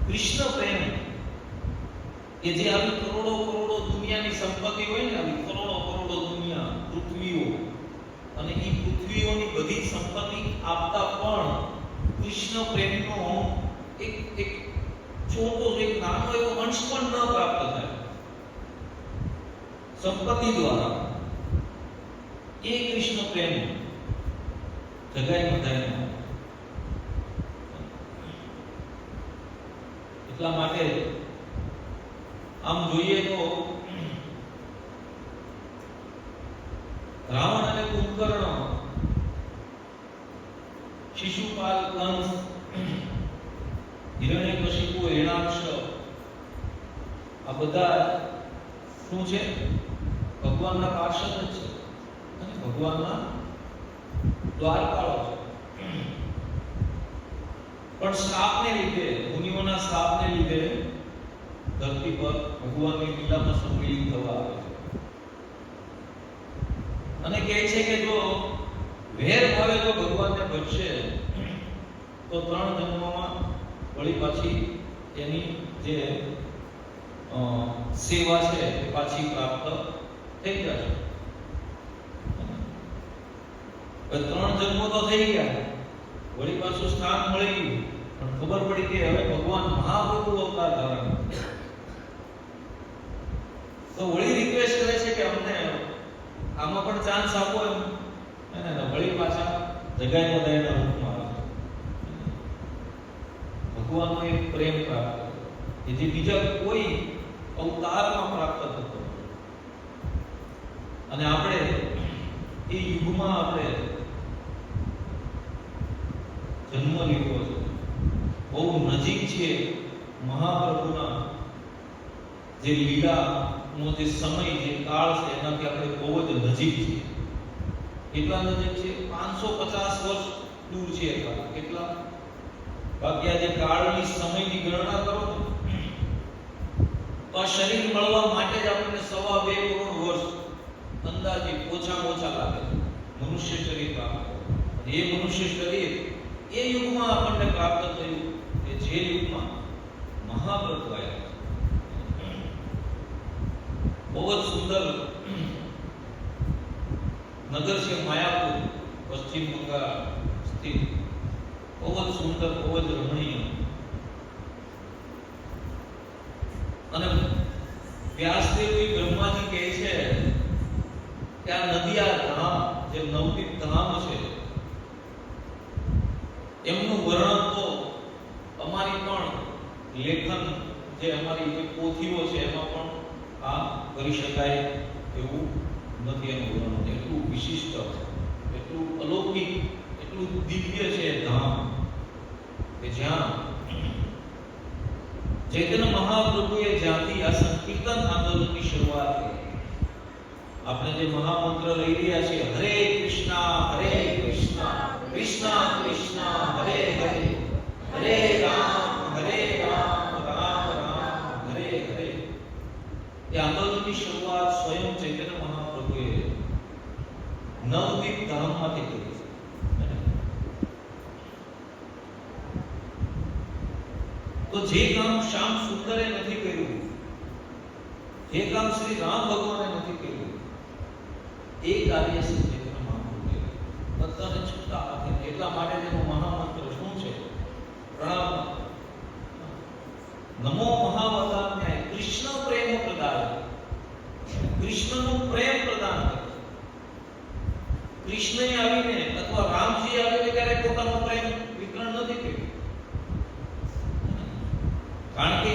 કૃષ્ણ પ્રેમ કે જે આવી કરોડો દુનિયાની સંપત્તિ હોય ને, આવી કરોડો દુનિયા, પૃથ્વીઓ, અને એ પૃથ્વીઓની બધી સંપત્તિ આપતા પણ કૃષ્ણ પ્રેમનો એક છોટો એક નાનો એવો અંશ પણ ન પ્રાપ્ત થાય સંપત્તિ દ્વારા. એ કૃષ્ણ પ્રેમ જગાઈ બધાય. એટલા માટે આમ જોઈએ તો રાવણ અને કુંભકર્ણ, શિશુપાલ, કંસ, હિરણ્યકશિપુ, હિરણાક્ષ, આ બધા શું છે? ભગવાનના પાર્ષદ જ છે અને ભગવાનના દ્વારપાળો છે. પણ શ્રાપને લીધે, મુનિઓના શ્રાપને લીધે ધરતી પર ભગવાનની લીલામાં સંમિલિત થવા આવે છે અને કહે છે કે જો વેર ભાવે જો ભગવાનને ભજશે તો 3 જન્મમાં વળી પાછી એની જે સેવા છે એ પાછી પ્રાપ્ત થઈ જશે. 3 જન્મો તો થઈ ગયા, વળી પાછું સ્થાન મળી ગયું, પણ ખબર પડી કે હવે ભગવાન મહાપ્રભુ અવતાર ધારણ કરે તો વળી રિક્વેસ્ટ કરે છે કે અમને આમાં પણ ચાન્સ આપો એમ, અને વળી પાછા જગાઈ બધાયના રૂપમાં આવે. ભગવાનનો એક પ્રેમ પ્રાપ્ત કે જે બીજા કોઈ અવતારમાં પ્રાપ્ત થતો. અને આપણે એ યુગમાં આપણે જન્મ લીધો છે. બહુ નજીક છે મહાપ્રભુના જે લીલાનો જે સમય, જે કાળ છે એનાથી આપણે બહુ જ નજીક છીએ. કેટલા નજીક છે? 550 વર્ષ દૂર છે. કેટલા? બાકી આ જે કાળની સમયની ગણના કરો તો આ શરીર મળવા માટે જ આપણને 2.5 કરોડ વર્ષ અંદાજે ઓછામાં ઓછા લાગે છે. મનુષ્ય શરીર પ્રાપ્ત એ મનુષ્ય શરીર એ યુગમાં આપણને પ્રાપ્ત થયું કે જે યુગમાં મહાપ્રભુ આવ્યા. બહુ જ સુંદર નગર છે માયાપુર, પશ્ચિમ બંગાળ સ્થિત. બહુ જ સુંદર, બહુ જ રમણીય. અને વ્યાસદેવ બ્રહ્માજી કહે છે કે આ નદિયા ધામ, જે નવદીપ ધામ છે, એમનું વર્ણન તો અમારી પણ લેખન, જે અમારી જે પોથીઓ છે એમાં પણ આ કરી શકાય એવું નથી. એનું વર્ણન એટલું વિશિષ્ટ, એટલું અલૌકિક, એટલું દિવ્ય છે ધામ કે જ્યાં ચૈતન્ય મહાપ્રભુએ જ્યાંથી આ સંકીર્તન આંદોલનની શરૂઆત કરી. આપણે જે મહામંત્ર લઈ રહ્યા છીએ, હરે કૃષ્ણ કૃષ્ણ કૃષ્ણ હરે હરે, હરે રામ રામ રામ હરે હરે, એ આંદોલનની શરૂઆત સ્વયં ચૈતન્ય મહાપ્રભુએ નવદીપ ધામમાંથી કરી. તો જે કામ શ્યામ સુંદરે નથી કર્યું, જે કામ શ્રી રામ ભગવાને નથી કર્યું, એ કાર્ય શ્રી ચૈતન્ય મહાપ્રભુએ બધાને છૂટા હાથે. એટલા માટે તેનો મહામંત્ર શું છે? પ્રણામ નમો મહાવતાન્યાય કૃષ્ણ પ્રેમ પ્રદાય. કૃષ્ણનું પ્રેમ પ્રદાન કરે. કૃષ્ણએ આવીને અથવા રામજી આવીને ક્યારે પોતાનો પ્રેમ વિતરણ નથી કર્યું, કારણ કે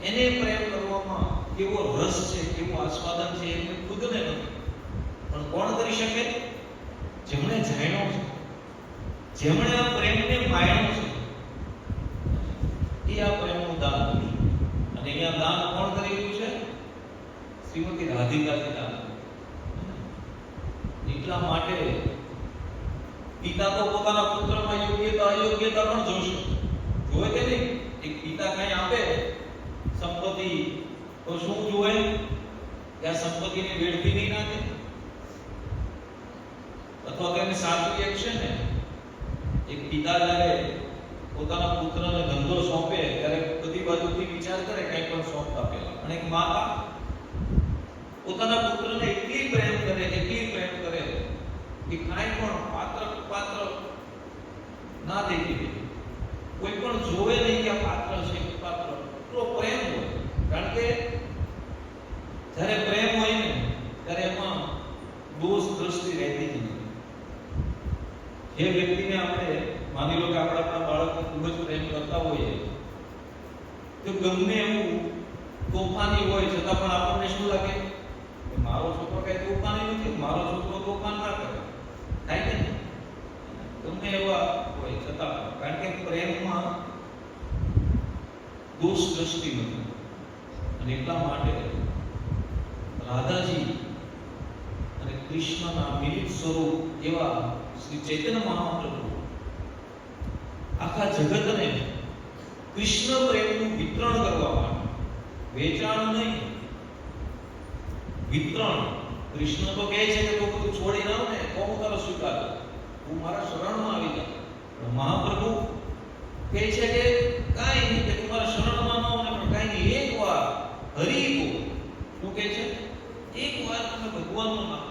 એને પ્રેમ કરવામાં કેવો રસ છે, કેવું આસ્વાદન છે એમને ખુદને નથી. પણ કોણ કરી શકે? જેમણે જાણ્યો છે, જેમણે આ પ્રેમને માણ્યો છે, એ આ પ્રેમનું દાન કરી. અને અહીંયા દાન કોણ કરી રહ્યું છે? શ્રીમતી રાધિકાજી દાન. એટલા માટે પિતા તો પોતાના પુત્રમાં યોગ્યતા અયોગ્યતા પણ જોશે. જોવે કે નહીં? એક પિતા કઈ આપે સંપત્તિ તો શું જોવે? કે આ સંપત્તિને વેડફી નહીં નાખે, અથવા તો એને સાચવી છે ને. એક પિતા જ્યારે પોતાના પુત્રને ધંધો સોંપે ત્યારે બધી બાજુથી વિચાર કરે કંઈ પણ સોંપતા પહેલા. અને એક માતા પોતાના પુત્રને એટલી પ્રેમ કરે કે કાંઈ પણ પાત્ર ના દેખી દે. કોઈ પણ જોવે નહીં કે આ પાત્ર છે, પાત્ર એટલો પ્રેમ હોય. કારણ કે જ્યારે પ્રેમ હોય ને ત્યારે એમાં દોષ દ્રષ્ટિ રહેતી જ નથી. જે વ્યક્તિને આપણે માની લો કે આપણે આપણા બાળકને ખૂબ જ પ્રેમ કરતા હોઈએ તો ગમે એવું તોફાની હોય છતાં પણ આપણને શું લાગે કે મારો છોકરો કઈ તોફાની નથી, મારો છોકરો તોફાન ના કરે, થાય કે ગમે એવા હોય છતાં. કારણ કે પ્રેમમાં દોષ દ્રષ્ટિ નથી. અને એટલા માટે રાધાજી અને કૃષ્ણના મિલિત સ્વરૂપ એવા શ્રી ચૈતન્ય મહાપ્રભુ આખા જગતને કૃષ્ણ પ્રેમનું વિતરણ કરવા માટે, વેચાણ નહીં, વિતરણ. કૃષ્ણ તો કહે છે કે તું બધું છોડી ના ને તો હું તારો સ્વીકાર કરું, તું મારા શરણમાં આવી જા. મહાપ્રભુ કહે છે કે કાંઈ નહીં, કે તમારા શરણમાં ન આવે પણ કાંઈ નહીં, એક વાર હરી કો. શું કહે છે? એક વાર તમે ભગવાનનું નામ.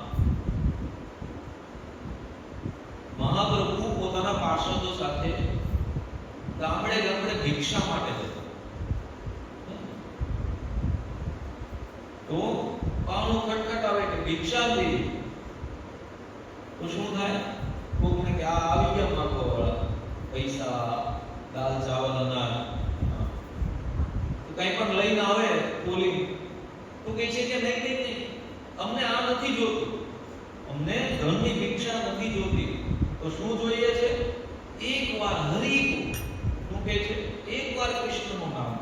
મહાપ્રભુ પોતાના પાર્ષદો સાથે ગામડે ગામડે ભિક્ષા માટે જતા. તો પાવનું ખટખટાવે કે ભિક્ષા દે. તો શું થાય? કોકને કે આ આવી ગયા માંગવા વાળા, પૈસા, દાલ ચાવલ, અનાજ, તો કઈ પણ લઈને આવે ટોલી તો કહે છે કે નહીં નહીં નહીં, અમને આ નથી જોતું, અમને ધનની ભિક્ષા નથી જોતી, તો શું જોઈએ છે? એકવાર હરિ શું કહે છે? એકવાર કૃષ્ણનું નામ,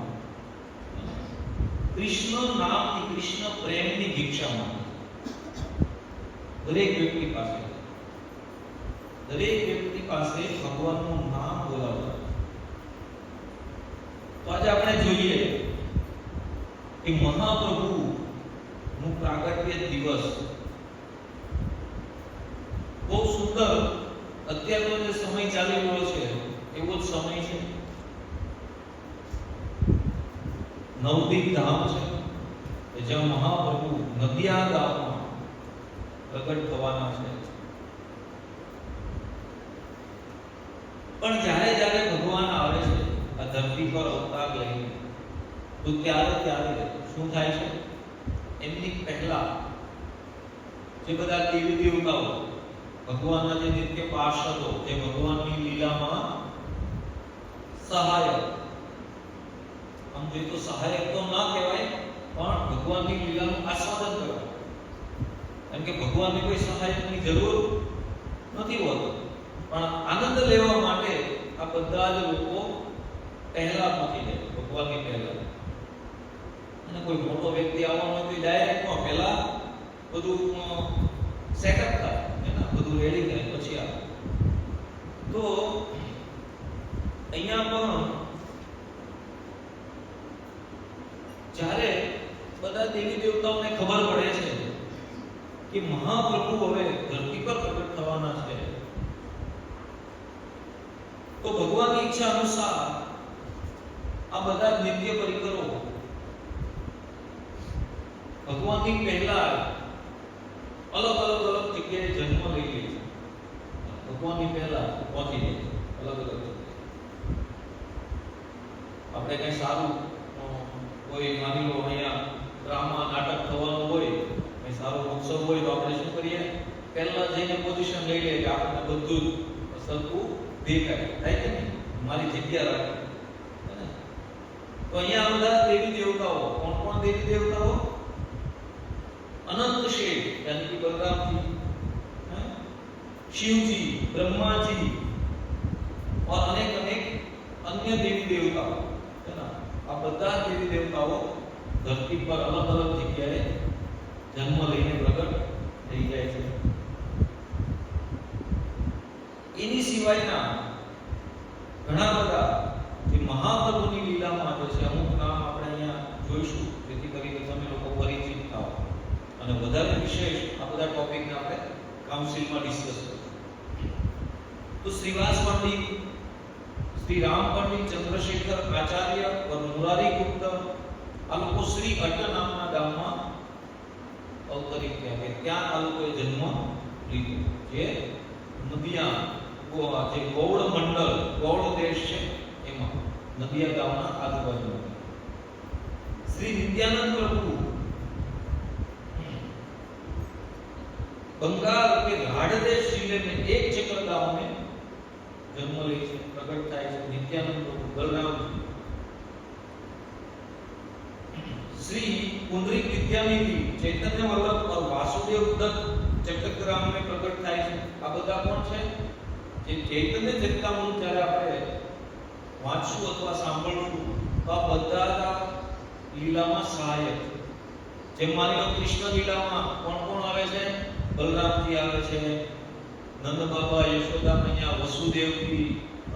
કૃષ્ણ નામની, કૃષ્ણ પ્રેમની ભિક્ષા માંગે. દરેક વ્યક્તિ પાસે ભગવાનનું નામ બોલાવવા. તો આજે આપણે જોઈએ કે મહાપ્રભુ નું પ્રાગટ્ય દિવસ બહુ સુંદર. અત્યારનો જે સમય ચાલી રહ્યો છે એવો જ સમય છે. નવદીપ ધામ છે કે જ્યાં મહાપ્રભુ નદિયા ગામમાં પ્રગટ થવાના છે. પણ જ્યારે ભગવાન આવે છે આ ધરતી પર અવતાર લઈને, તો ત્યારે શું થાય છે? એમની પહેલા જે બધા દેવી દેવતાઓ, ભગવાનના જે નિત્ય પાર્ષદો, જે ભગવાનની લીલામાં સહાયક, આમ જોઈએ તો સહાયક તો ના કહેવાય, પણ ભગવાનની લીલાનું આસ્વાદન કરે. કેમ કે ભગવાનને કોઈ સહાયકની જરૂર નથી હોતી, પણ આનંદ લેવા માટે આ બધા જ લોકો પહેલા પહોંચી જાય ભગવાનની પહેલા. અને કોઈ મોટો વ્યક્તિ આવવાનો હોય તો ડાયરેક્ટ પહેલા બધું સેટઅપ થાય, બધું રેડી થાય પછી આવે. તો અહીંયા પણ જ્યારે બધા દેવી દેવતાઓને ખબર પડે છે કે મહાપ્રભુ હવે ધરતી પર પ્રગટ થવાના છે, તો ભગવાનની ઈચ્છા અનુસાર આ બધા નિત્ય પરિકરો ભગવાનની પહેલા અલગ જગ્યાએ જન્મ લઈ લે છે. ભગવાનની પહેલા પહોંચી જાય છે અલગ જગ્યાએ. આપણે કઈ સારું કોઈ માની લો અહીંયા ડ્રામા નાટક થવાનું હોય, કઈ સારો ઉત્સવ હોય, તો આપણે શું કરીએ? પહેલા જઈને પોઝિશન લઈ લઈએ કે આપણને બધું જ સરખું દેખાય, થાય કે નહીં? મારી જગ્યા રાખે. તો અહીંયા બધા દેવી દેવતાઓ, કોણ દેવી દેવતાઓ? अनंत शेष यानी कि बलराम जी, शिव जी, ब्रह्मा जी और अनेक अन्य देवी देवताओं, है ना? आ બધા દેવી દેવતાઓ ધરતી પર અલગ જગ્યાએ જન્મ લઈને પ્રગટ થઈ જાય છે. એની સિવાયના ઘણા બધા જે મહાપ્રભુની લીલામાં જે છે, અમુક નામ આપણે અહીંયા જોઈશું, જેથી કરીને તમે લોકો પરિચિત થાઓ. અને વધારે વિશેષ આ બધા ટોપિકને આપણે કાઉન્સિલમાં ડિસ્કસ કરીશું. તો શ્રીવાસ પંડિત, શ્રી રામ પંડિત, ચંદ્રશેખર આચાર્ય અને મુરારી ગુપ્ત આ લોકો શ્રી અટ્ટ નામના ગામમાં અવતરિત થયા કે ત્યાં આ લોકોએ જન્મ લીધો. જે નદિયા ગોવા, જે ગૌડ મંડળ, ગૌડ દેશ છે, એમાં નદિયા ગામના આજુબાજુ. શ્રી નિત્યાનંદ પ્રભુ બંગાળ કે રાડદેશ જિલ્લે में एक चक्र गांव में जन्म ले છે, प्रकट થાય છે. નિત્યાનંદ પ્રભુ, બલરામજી. श्री पुंडरीक विद्यानिधि, चैतन्य वल्लभ और वासुदेव दत्त चट्टग्राम में प्रकट થાય છે. આ બધા કોણ છે? જે ચૈતન્ય ચરિતામૃત જ્યારે આપણે વાંચશું અથવા સાંભળશું તો આ બધા લીલામાં સહાયક છે. જેમ માની લો કૃષ્ણ લીલામાં કોણ આવે છે? બલરામજી આવે છે, નંદ બાબા, યશોદા મૈયા, વસુદેવજી,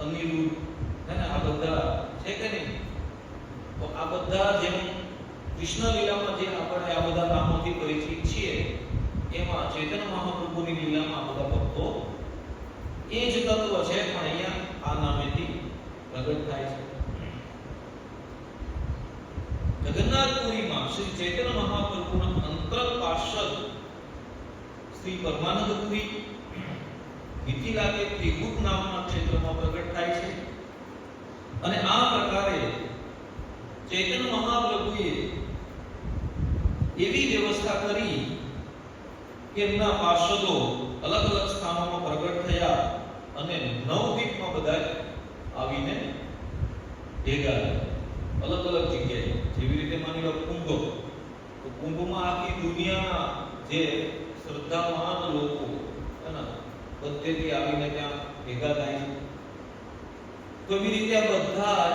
અનિરુદ્ધ, હે ને? આ બધા છે કે નહીં? તો આ બધા જેમ કૃષ્ણ લીલામાં જે આપણે આ બધા નામોથી પરિચિત છીએ, એમાં ચૈતન્ય મહાપ્રભુની લીલામાં આ બધા ભક્તો એ જ તત્વ છે, પણ અહીંયા આ નામેથી પ્રગટ થાય છે. જગન્નાથપુરીમાં શ્રી ચૈતન્ય મહાપ્રભુના અંતર પાર્ષદ શ્રી પરમાનંદપુરી, મિથિલા કે ત્રિકૂટ નામના ક્ષેત્રમાં પ્રગટ થાય છે. અને આ પ્રકારે ચૈતન્ય મહાપ્રભુએ એવી વ્યવસ્થા કરી કે એમના પાર્ષદો અલગ સ્થાનોમાં પ્રગટ થયા અને નવદીપમાં બધા આવીને ભેગા અલગ જગ્યાએ. જેવી રીતે માની લો કુંભ, તો કુંભમાં આખી દુનિયાના જે શ્રદ્ધાવાન લોકો બધેથી આવીને ત્યાં ભેગા થાય છે. તો એવી રીતે આ બધા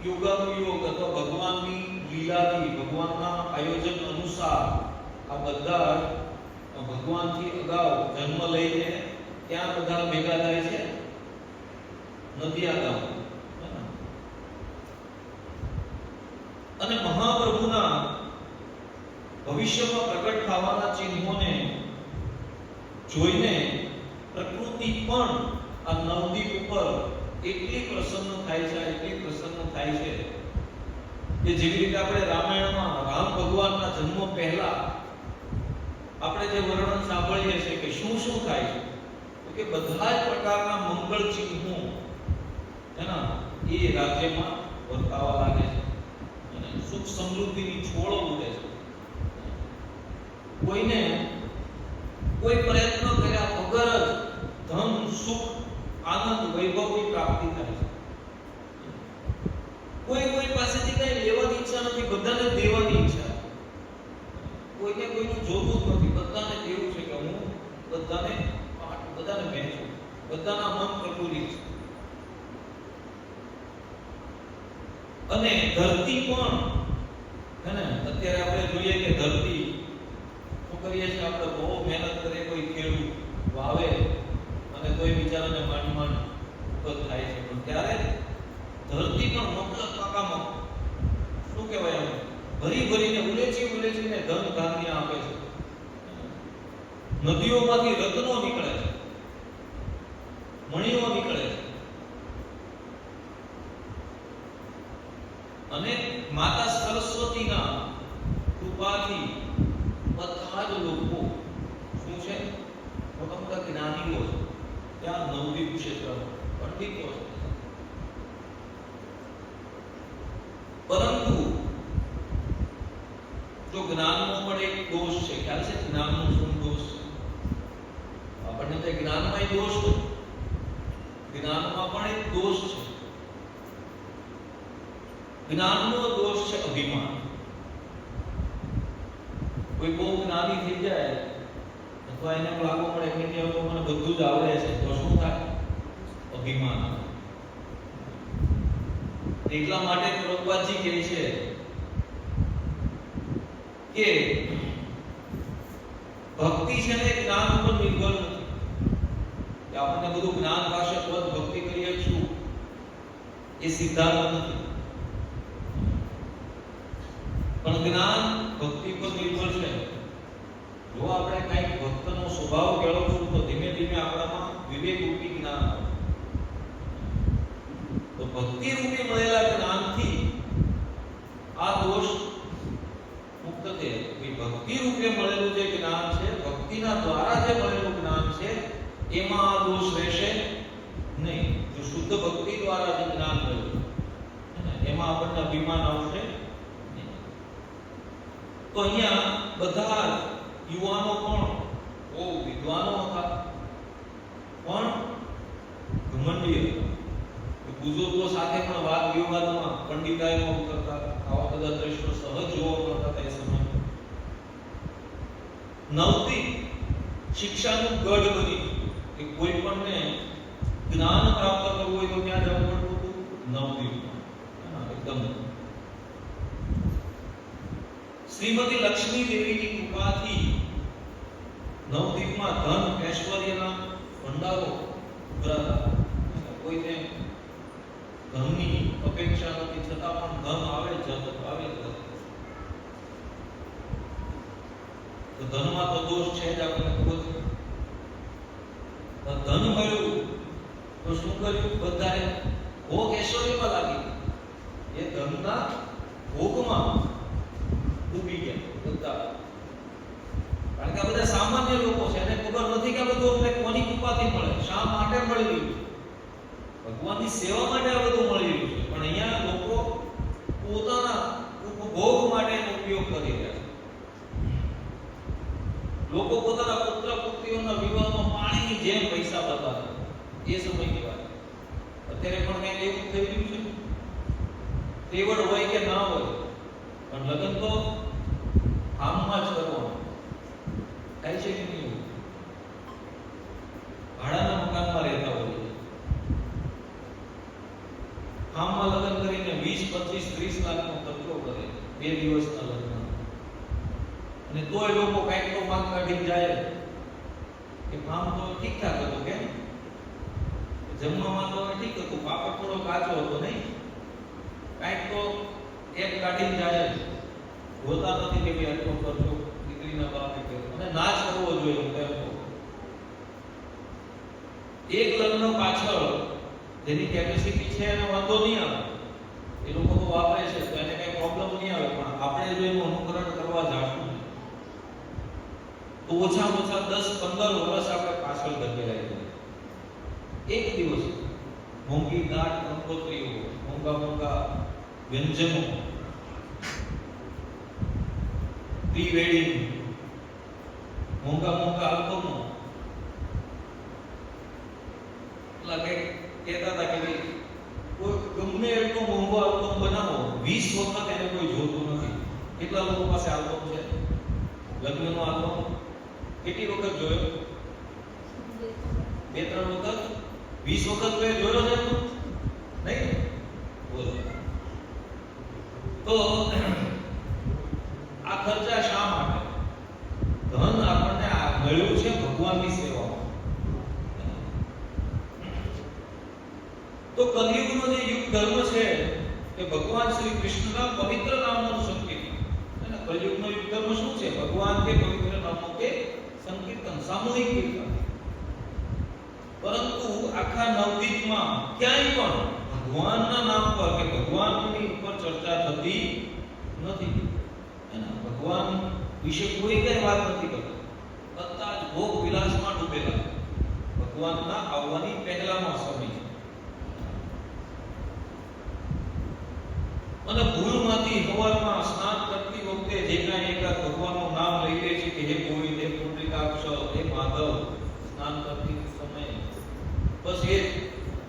યોગાનુયોગ અથવા ભગવાનની લીલાથી, ભગવાનના આયોજન અનુસાર આ બધા ભગવાનથી અગાઉ જન્મ લઈને ત્યાં બધા ભેગા થાય છે નદિયા ગામ. અને મહાપ્રભુના ભવિષ્યમાં પ્રગટ થવાના ચિહ્નોને જોઈને પ્રકૃતિ પણ આ નવદીપ ઉપર એટલી પ્રસન્ન થાય છે કે જેવી રીતે આપણે રામાયણમાં રામ ભગવાનના જન્મ પહેલા આપણે જે વર્ણન સાંભળીએ છીએ કે શું શું થાય છે, તો કે બધા જ પ્રકારના મંગળ ચિહ્નો એ રાજ્યમાં વર્તાવા લાગે છે અને સુખ સમૃદ્ધિની છોડ ઉડે છે. કોઈને કોઈ પ્રયત્ન કર્યા વગર જ ધન, સુખ, આનંદ, વૈભવની પ્રાપ્તિ થાય છે. કોઈ પાસેથી કઈ લેવાની ઈચ્છા નથી, બધાને દેવાની ઈચ્છા. કોઈને કોઈનું જોતું જ નથી, બધાને દેવું છે કે હું બધાને વહેંચું, બધાના મન પ્રફુલ્લિત છે. અને ધરતી પણ અત્યારે આપણે જોઈએ કે ધરતી શું કરીએ છીએ આપણે, બહુ મહેનત કરે કોઈ ખેડૂત વાવે અને તોય બિચારાને માંડ ઉપજ થાય છે. પણ ત્યારે ધરતી પણ મતલબ પાકામાં શું કહેવાય ભરીને ઉલેચીને ધન ધાન્ય આપે છે. નદીઓમાંથી રત્નો નીકળે છે, મણીઓ નીકળે છે. અને માતા સરસ્વતીના કૃપાથી બધા જ લોકો શું છે, મોટા જ્ઞાનીઓ છે ત્યાં નવદીપ ક્ષેત્રમાં પંડિતો છે. પરંતુ જો જ્ઞાનનો પણ એક દોષ છે, ખ્યાલ છે જ્ઞાનનો શું દોષ છે? આપણને તો જ્ઞાનમાં દોષ છે, જ્ઞાનમાં પણ એક દોષ છે. જ્ઞાનનો દોષ છે અભિમાન. કોઈ બહુ જ્ઞાની થઈ જાય અથવા એને લાગુ પડે કે હવે મને બધું જ આવડે છે, તો શું થાય? અભિમાન. એટલા માટે પ્રભુપાદજી કહે છે કે ભક્તિ છે ને જ્ઞાન ઉપર નિર્ભર નથી કે આપણને બધું જ્ઞાન પાસે તો ભક્તિ કરીએ છું, એ સિદ્ધાંત નથી. પણ જ્ઞાન ભક્તિ પર નિર્ભર છે. જો આપણે કઈ ભક્તનો સ્વભાવ કેળવશું તો ધીમે ધીમે આપણામાં વિવેક રૂપી જ્ઞાન આવે. તો ભક્તિ રૂપી મળેલા જ્ઞાનથી આ દોષ મુક્ત છે. ભક્તિ રૂપે મળેલું જે જ્ઞાન છે, ભક્તિના દ્વારા જે મળેલું જ્ઞાન છે, એમાં આ દોષ રહેશે નહીં. જો શુદ્ધ ભક્તિ દ્વારા જે જ્ઞાન મળ્યું એમાં આપણને અભિમાન આવશે. તો અહીંયા બધા યુવાનો પણ બહુ વિદ્વાનો હતા, પણ ઘમંડી હતા. બુઝુર્ગો સાથે પણ વાદ વિવાદમાં પંડિતાઈમાં ઉતરતા. આવા બધા દ્રશ્યો સહજ જોવા મળતા હતા એ સમયે. નવદીપ શિક્ષાનું ગઢ બની કે કોઈ પણને જ્ઞાન પ્રાપ્ત કરવું હોય તો ક્યાં જવું પડતું હતું? નવદીપમાં. એકદમ શ્રીમતી લક્ષ્મી દેવીની કૃપાથી નવદીપમાં ધન ઐશ્વર્યના ભંડારો ઉભરાતા. કોઈને ધનની અપેક્ષા નથી, છતાં પણ ધન આવે જ. તો ધનમાં તો દોષ છે જ, આપણને ખબર છે. ધન મળ્યું તો શું કર્યું? બધાએ ભોગ ઐશ્વર્યમાં લાગી. એ ધનના ભોગમાં ડૂબી ગયા બધા. કારણ કે આ બધા સામાન્ય લોકો છે, એને ખબર નથી કે આ બધું અમને કોની કૃપાથી મળે, શા માટે મળી રહ્યું છે. ભગવાનની સેવા માટે આ બધું મળી રહ્યું છે, પણ અહીંયા લોકો પોતાના ઉપભોગ માટે એનો ઉપયોગ કરી રહ્યા છે. લોકો પોતાના પુત્ર પુત્રીઓના વિવાહમાં પાણીની જેમ પૈસા બતાવે. એ સમયની વાત. અત્યારે પણ કંઈક એવું થઈ રહ્યું છે. તેવડ હોય કે ના હોય, પણ લગ્ન તો લાખનો ખર્ચો કરે 2 દિવસના લગ્ન, અને તોય લોકો કાંઈક તો માંગ કાઢી જાય કે કામ તો ઠીકઠાક હતું, કેમ જમવામાં તો ઠીક હતું, પાપડ થોડો કાચો હતો નહીં, કાંઈક તો એક કાઢી જાય, હોતા નથી કે ભાઈ આટલો ખર્ચો દીકરીના બાપે કર્યો, અને ના જ કરવો જોઈએ. હું કહેતો એક લગ્ન પાછળ જેની કેપેસિટી છે એને વાંધો નહીં આવે, એ લોકો તો વાપરે છે તો એને કઈ પ્રોબ્લેમ નહીં આવે, પણ આપણે જો એનું અનુકરણ કરવા જાશું તો ઓછામાં ઓછા 10-15 વર્ષ આપણે પાછળ ધકેલાઈ જાય. એક દિવસ મોંઘી દાટ કંકોત્રીઓ, મોંઘા વ્યંજનો, પ્રી વેડિંગ, મોંઘા આલ્બમો, એટલે કહેતા હતા કે ભાઈ કોઈ ગમે એટલો મોંઘો આલ્બમ બનાવો 20 વખત એને કોઈ જોતું નથી. કેટલા લોકો પાસે આલ્બમ છે? લગ્નનો આલ્બમ કેટલી વખત જોયો? 2-3 વખત? 20 વખત કોઈ જોયો છે નહીં? બોલો. તો આ ખર્ચા શા માટે? ધન આપણને આ મળ્યું છે ભગવાનની સેવામાં. તો કલિયુગનો જે યુગ ધર્મ છે કે ભગવાન શ્રી કૃષ્ણના પવિત્ર નામનું સંકીર્તન. અને કલિયુગનો યુગ ધર્મ શું છે? ભગવાન કે પવિત્ર નામો કે સંકીર્તન, સામૂહિક કીર્તન. પરંતુ આખા નવદીપમાં ક્યાંય પણ ભગવાનના નામ પર કે ભગવાનની ઉપર ચર્ચા થતી નથી. ભગવાન વિશે કોઈ કઈ વાત નથી કરતા. બધા જ ભોગ વિલાસમાં ડૂબેલા, ભગવાનના આવવાની પહેલાનો સમય છે. અને ભૂલમાંથી સવારમાં સ્નાન કરતી વખતે જે કાંઈ એકાદ ભગવાનનું નામ લઈ લે છે કે હે ગોવિંદ, હે પુંડરીકાક્ષ, હે માધવ, સ્નાન કરતી સમયે બસ એ,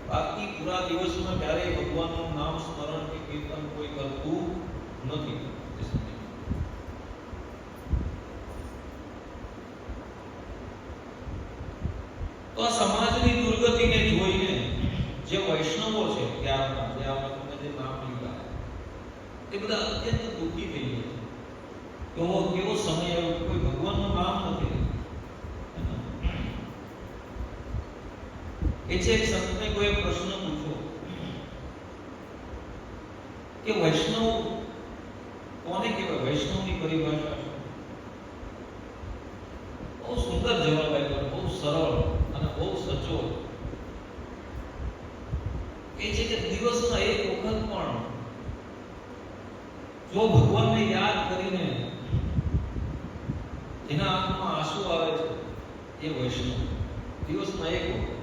બાકી પૂરા દિવસમાં ક્યારેય ભગવાનનું નામ સ્મરણ કે કીર્તન કોઈ કરતું નથી. તો આ સમાજની દુર્ગતિને જોઈને જે વૈષ્ણવો છે ત્યારના, જે આપણે તમને જે નામ લીધા, એ બધા અત્યંત દુઃખી થઈ ગયા છે. કેવો સમય આવ્યો, કોઈ ભગવાનનું નામ નથી. એ છે એક સંતને કોઈ પ્રશ્ન પૂછ્યો કે વૈષ્ણવ કોને કહેવાય? વૈષ્ણવની પરિભાષા છે. બહુ સુંદર જવાબ આપ્યો, બહુ સરળ અને બહુ સચોટ. એ છે કે દિવસમાં એક વખત પણ જો ભગવાનને યાદ કરીને જેના આંખમાં આંસુ આવે છે એ વૈષ્ણવ. દિવસમાં એક વખત.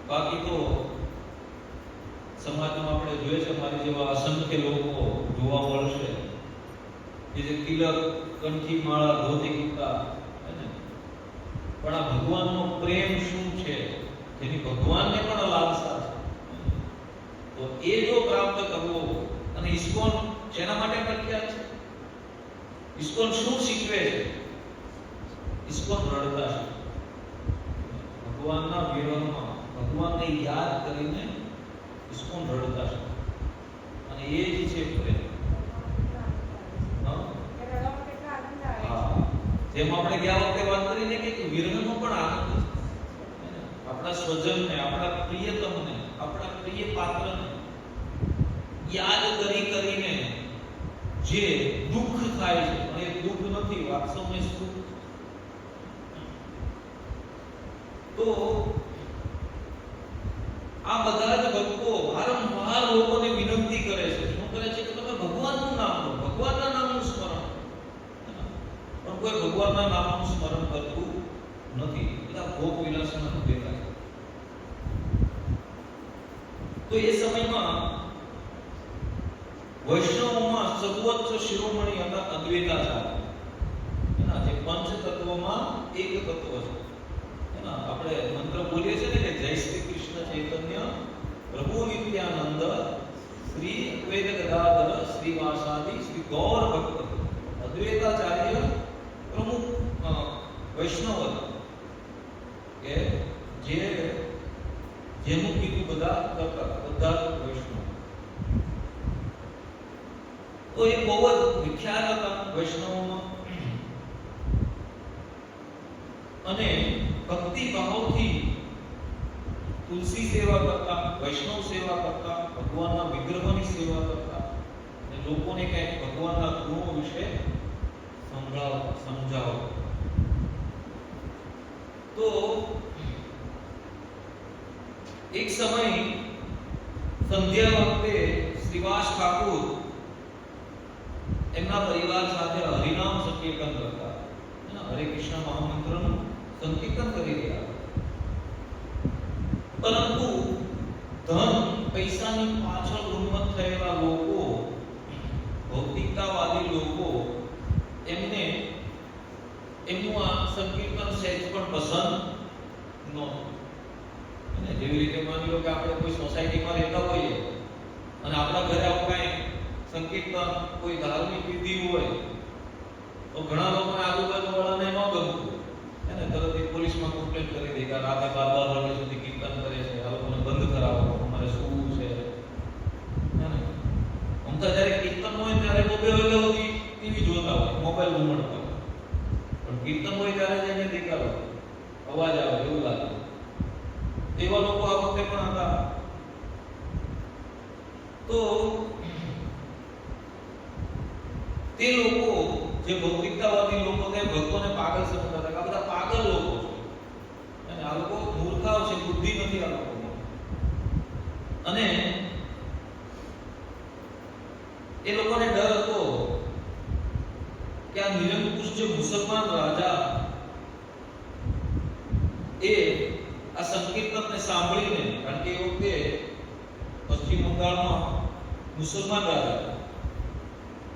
બાકી તો સમાજમાં આપણે જોઈએ છે, મારી જેવા અસંખ્ય લોકો જોવા મળશે કે જે તિલક, કંઠી માળા, ધોતી કુર્તા, પણ આ ભગવાનનો પ્રેમ શું છે જેની ભગવાનને પણ લાલસા છે, તો એ જો પ્રાપ્ત કરવો. અને ઇસ્કોન શેના માટે પ્રખ્યાત છે? ઇસ્કોન શું શીખવે છે? ઇસ્કોન રડતા છે. ભગવાનના વિરહમાં ભગવાનને યાદ કરીને ઇસ્કોન રડતા છે. અને એ જ છે પ્રેમ. જેમ આપણે ગયા વખતે વાત કરીને કે વિરહનો પણ આનંદ છે. આપણા સ્વજનને, આપણા પ્રિયતમને, આપણા પ્રિય પાત્રને યાદ કરીને જે દુઃખ થાય છે, અને એ દુઃખ નથી, વાસ્તવમાં સુખ. તો આ બધા જ ભક્તો વારંવાર લોકોને વિનંતી કરે છે. શું કરે છે? કે તમે ભગવાનનું નામ લો, ભગવાનના નામનું સ્મરણ. પણ કોઈ ભગવાનના નામનું સ્મરણ કરતું નથી. બધા ભોગ વિલાસમાં ડૂબેલા છે. તો એ સમયમાં વૈષ્ણવમાં સર્વોચ્ચ શિરોમણી હતા અદ્વૈતાચાર્ય. જે પંચ તત્વમાં એક તત્વ છે. આપણે મંત્ર બોલીએ છીએ ને કે જય શ્રી કૃષ્ણ ચૈતન્ય પ્રભુ નિત્યાનંદ શ્રી અદ્વૈત ગદાધર શ્રીવાસાદિ શ્રી ગૌર ભક્ત. અદ્વૈતાચાર્ય પ્રમુખ વૈષ્ણવ હતા કે જેનું કીધું બધા કરતા, બધા વૈષ્ણવ. તો એ બહુ જ વિખ્યાત હતા વૈષ્ણવોમાં અને ભક્તિ ભાવથી તુલસી સેવા કરતા, વૈષ્ણવ સેવા કરતા, ભગવાનના વિગ્રહોની સેવા કરતા અને લોકોને કંઈક ભગવાનના ગુણો વિશે સમજાવો. તો એક સમય સંધ્યા વખતે શ્રીવાસ ઠાકુર એમના પરિવાર સાથે હરિનામ સંકીર્તન કરતા, હરે કૃષ્ણ મહામંત્રનું સંકીર્તન કરી રહ્યા. પરંતુ ધન પૈસાની પાછળ ઉન્મત્ત થયેલા લોકો, ભૌતિકતાવાદી લોકો એમને એમનું આ સંકીર્તન સહેજ પણ પસંદ નહોતું. અને જેવી રીતે માની લો કે આપણે કોઈ સોસાયટીમાં રહેતા હોઈએ અને આપણા ઘરે આવું કંઈ સંકીર્તન, કોઈ ધાર્મિક વિધિ હોય તો ઘણા લોકોને આજુબાજુવાળાને ન ગમતું, એને તરત પોલીસમાં કમ્પ્લેન કરી દે કે રાતે 12 વાગ્યા સુધી કીર્તન કરે છે, આ લોકોને બંધ કરાવો, અમારે શું છે. અમતા જ્યારે કીર્તન હોય ત્યારે 2 વાગ્યા સુધી ટીવી જોતા હોય, મોબાઈલ ઉમળતા હોય, પણ કીર્તન હોય ત્યારે જ એને દેખાડો અવાજ આવે એવું લાગે. એવા લોકો આ વખતે પણ હતા. તો તે લોકો જે ભૌતિકતાવાદી લોકો તે ભક્તોને પાગલ સમજતા હતા કે આ બધા પાગલ લોકો છે અને આ લોકો મૂર્ખાઓ છે, બુદ્ધિ નથી આ લોકોમાં. અને એ લોકોને ડર હતો કે આ નિરંકુશ જે મુસલમાન રાજા એ આ સંકીર્તનને સાંભળીને, કારણ કે એ વખતે પશ્ચિમ બંગાળમાં મુસલમાન રાજા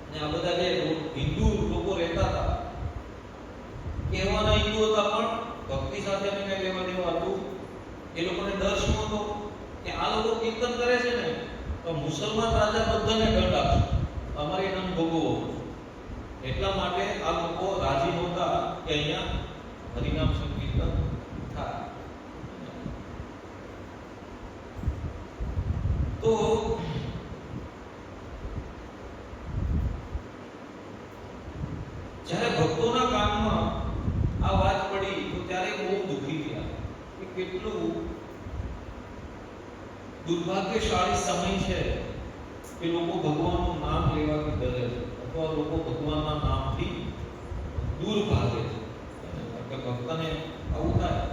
અને આ બધા જે હિન્દુ લોકો રહેતા હતા, કહેવાના હિન્દુ હતા પણ ભક્તિ સાથે કઈ લેવા દેવા હતું. એ લોકોને ડર શું હતો કે આ લોકો કીર્તન કરે છે ને તો મુસલમાન રાજા બધાને દંડ આપશે, અમારે નામ ભોગવો. એટલા માટે આ લોકો રાજી નહોતા કે અહીંયા હરિનામ સંકીર્તન થાય. તો જ્યારે ભક્તોના કાનમાં આ વાત પડી તો ત્યારે બહુ દુઃખી થયા કે કેટલું દુર્ભાગ્યશાળી સમય છે કે લોકો ભગવાનનું નામ લેવાથી ડરે છે અથવા લોકો ભગવાનના નામથી દૂર ભાગે છે. કે ભક્તને આવું થાય